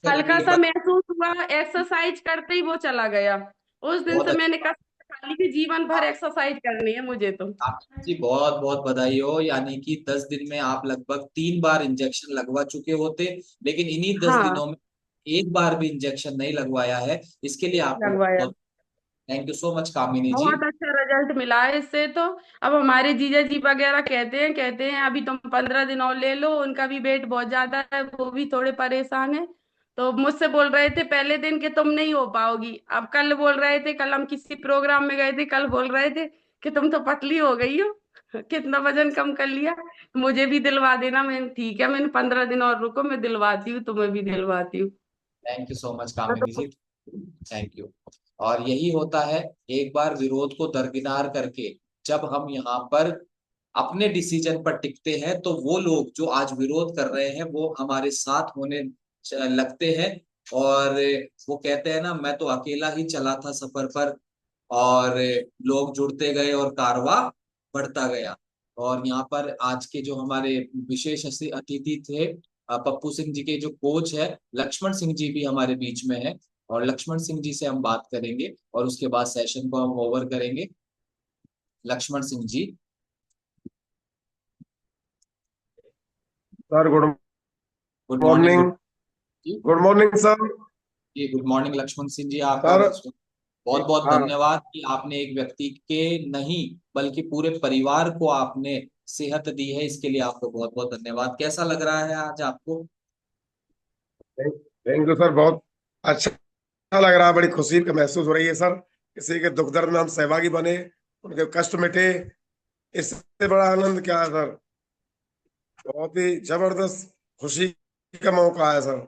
हल्का चलिए सा महसूस हुआ, एक्सरसाइज करते ही वो चला गया। उस दिन बहुत से अच्छा। मैंने कसम खा ली कि जीवन भर एक्सरसाइज करनी है मुझे तो। जी बहुत बहुत बधाई हो। यानी कि 10 दिन में आप लगभग 3 बार इंजेक्शन लगवा चुके होते, लेकिन इन्हीं दस हाँ, दिनों में एक बार भी इंजेक्शन नहीं लगवाया है। इसके लिए आपको लगवाया। बहुत thank you so much Kamini जी। बहुत अच्छा रिजल्ट मिला है इससे तो। अब हमारे जीजा जी वगैरह कहते हैं अभी तुम 15 दिन और ले लो, उनका भी वेट बहुत ज्यादा है, वो भी थोड़े परेशान है। तो मुझसे बोल रहे थे पहले दिन कि तुम नहीं हो पाओगी, अब कल बोल रहे थे, कल हम किसी प्रोग्राम में गए थे, कल बोल रहे थे कि तुम तो पतली हो गई हो, कितना वजन कम कर लिया, मुझे भी दिलवा देना। मैं ठीक है, मैंने 15 दिन और रुको, मैं दिलवाती हूँ, तुम्हें भी दिलवाती हूँ। Thank you so much Kamini ji, thank you. और यही होता है, एक बार विरोध को दरकिनार करके जब हम यहाँ पर अपने डिसीजन पर टिकते हैं, तो वो लोग जो आज विरोध कर रहे हैं वो हमारे साथ होने लगते हैं। और वो कहते हैं ना, मैं तो अकेला ही चला था सफर पर, और लोग जुड़ते गए और कारवां बढ़ता गया। और यहाँ पर आज के जो हमारे विशेष अतिथि थे, पप्पू सिंह जी के जो कोच है, लक्ष्मण सिंह जी भी हमारे बीच में है। और लक्ष्मण सिंह जी से हम बात करेंगे और उसके बाद सेशन को हम ओवर करेंगे। Lakshman Singh ji, sir good good morning. Morning. जी गुड मॉर्निंग सर। जी, गुड मॉर्निंग लक्ष्मण सिंह जी। आपका सर बहुत बहुत हाँ, धन्यवाद कि आपने एक व्यक्ति के नहीं बल्कि पूरे परिवार को आपने सेहत दी है, इसके लिए आपको बहुत बहुत धन्यवाद। कैसा लग रहा है आज आपको? थैंक यू सर, बहुत अच्छा लग रहा है, बड़ी खुशी का महसूस हो रही है सर। किसी के दुख दर्द में हम सहभागी बने, उनके कष्ट मिटे, इससे बड़ा आनंद क्या है सर। बहुत ही जबरदस्त खुशी का मौका है सर।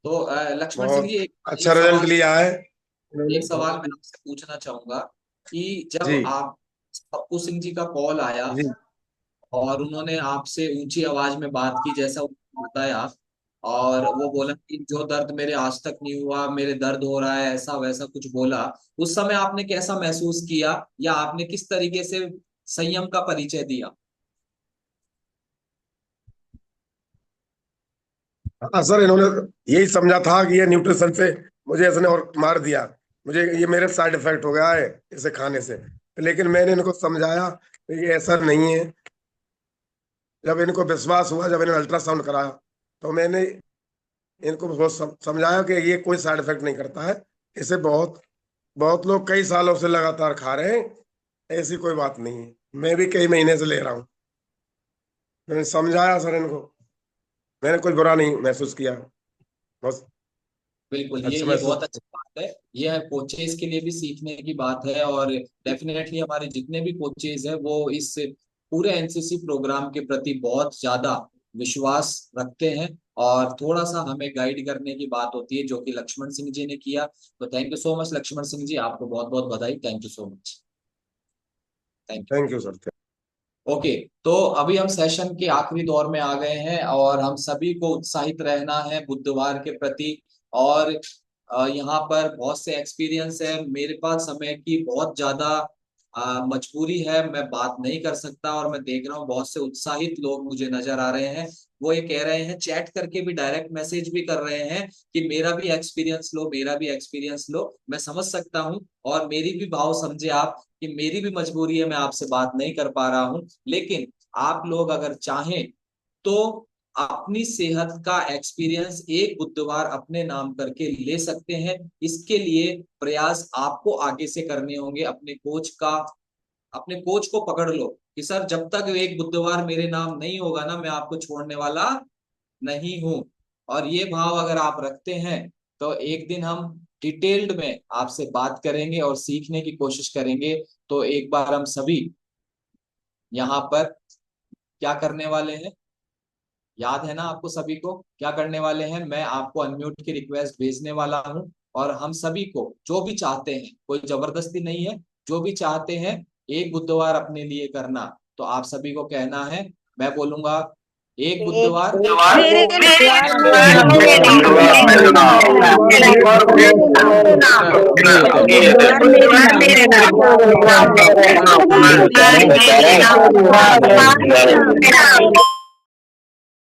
तो लक्ष्मण सिंह जी, बहुत एक अच्छा एक रिजल्ट सवाल, लिया है एक इन्होंने। सवाल मैं आपसे पूछना चाहूंगा कि जब जी आप पप्पू सिंह जी का कॉल आया जी। और उन्होंने आपसे ऊंची आवाज में बात की जैसा उन्होंने बताया, और वो बोला कि जो दर्द मेरे आज तक नहीं हुआ, मेरे दर्द हो रहा है, ऐसा वैसा कुछ बोला, उस समय आपने कैसा महसूस किया या आपने किस तरीके से संयम का परिचय दिया? हाँ सर, इन्होंने यही समझा था कि ये न्यूट्रिशन से मुझे इसने और मार दिया, मुझे ये मेरे साइड इफेक्ट हो गया है इसे खाने से। लेकिन मैंने इनको समझाया कि ये ऐसा नहीं है, जब इनको विश्वास हुआ, जब इन्होंने अल्ट्रासाउंड कराया, तो मैंने इनको बहुत समझाया कि ये कोई साइड इफेक्ट नहीं करता है, इसे बहुत बहुत लोग कई सालों से लगातार खा रहे हैं, ऐसी कोई बात नहीं है। मैं भी कई महीने से ले रहा हूँ। मैंने समझाया सर इनको, मैंने कुछ बुरा नहीं महसूस किया, बस बिल्कुल, ये अच्छा ये महसूस। बहुत अच्छी बात है। ये कोचेज के लिए भी सीखने की बात है, और डेफिनेटली हमारे जितने भी कोचेज हैं वो इस पूरे एनसीसी प्रोग्राम के प्रति बहुत ज्यादा विश्वास रखते हैं, और थोड़ा सा हमें गाइड करने की बात होती है, जो कि लक्ष्मण सिंह जी ने किया। तो thank you so much Lakshman Singh ji, आपको बहुत बहुत बधाई। Thank you so much. Thank you. Thank you sir. Okay, तो अभी हम सेशन के आखिरी दौर में आ गए हैं, और हम सभी को उत्साहित रहना है बुधवार के प्रति। और यहाँ पर बहुत से एक्सपीरियंस है, मेरे पास समय की बहुत ज्यादा मजबूरी है, मैं बात नहीं कर सकता। और मैं देख रहा हूँ बहुत से उत्साहित लोग मुझे नजर आ रहे हैं, वो ये कह रहे हैं, चैट करके भी डायरेक्ट मैसेज भी कर रहे हैं कि मेरा भी एक्सपीरियंस लो, मेरा भी एक्सपीरियंस लो। मैं समझ सकता हूँ, और मेरी भी भाव समझे आप कि मेरी भी मजबूरी है, मैं आपसे बात नहीं कर पा रहा हूं। लेकिन आप लोग अगर चाहें तो अपनी सेहत का एक्सपीरियंस एक बुधवार अपने नाम करके ले सकते हैं। इसके लिए प्रयास आपको आगे से करने होंगे। अपने कोच को पकड़ लो कि सर जब तक एक बुधवार मेरे नाम नहीं होगा ना, मैं आपको छोड़ने वाला नहीं हूं। और ये भाव अगर आप रखते हैं तो एक दिन हम डिटेल्ड में आपसे बात करेंगे और सीखने की कोशिश करेंगे। तो एक बार हम सभी यहाँ पर क्या करने वाले हैं, याद है ना आपको सभी को क्या करने वाले हैं? मैं आपको अनम्यूट की रिक्वेस्ट भेजने वाला हूं, और हम सभी को जो भी चाहते हैं, कोई जबरदस्ती नहीं है, जो भी चाहते हैं एक बुधवार अपने लिए करना, तो आप सभी को कहना है, मैं बोलूंगा एक बुधवार मेरे मेरे नाम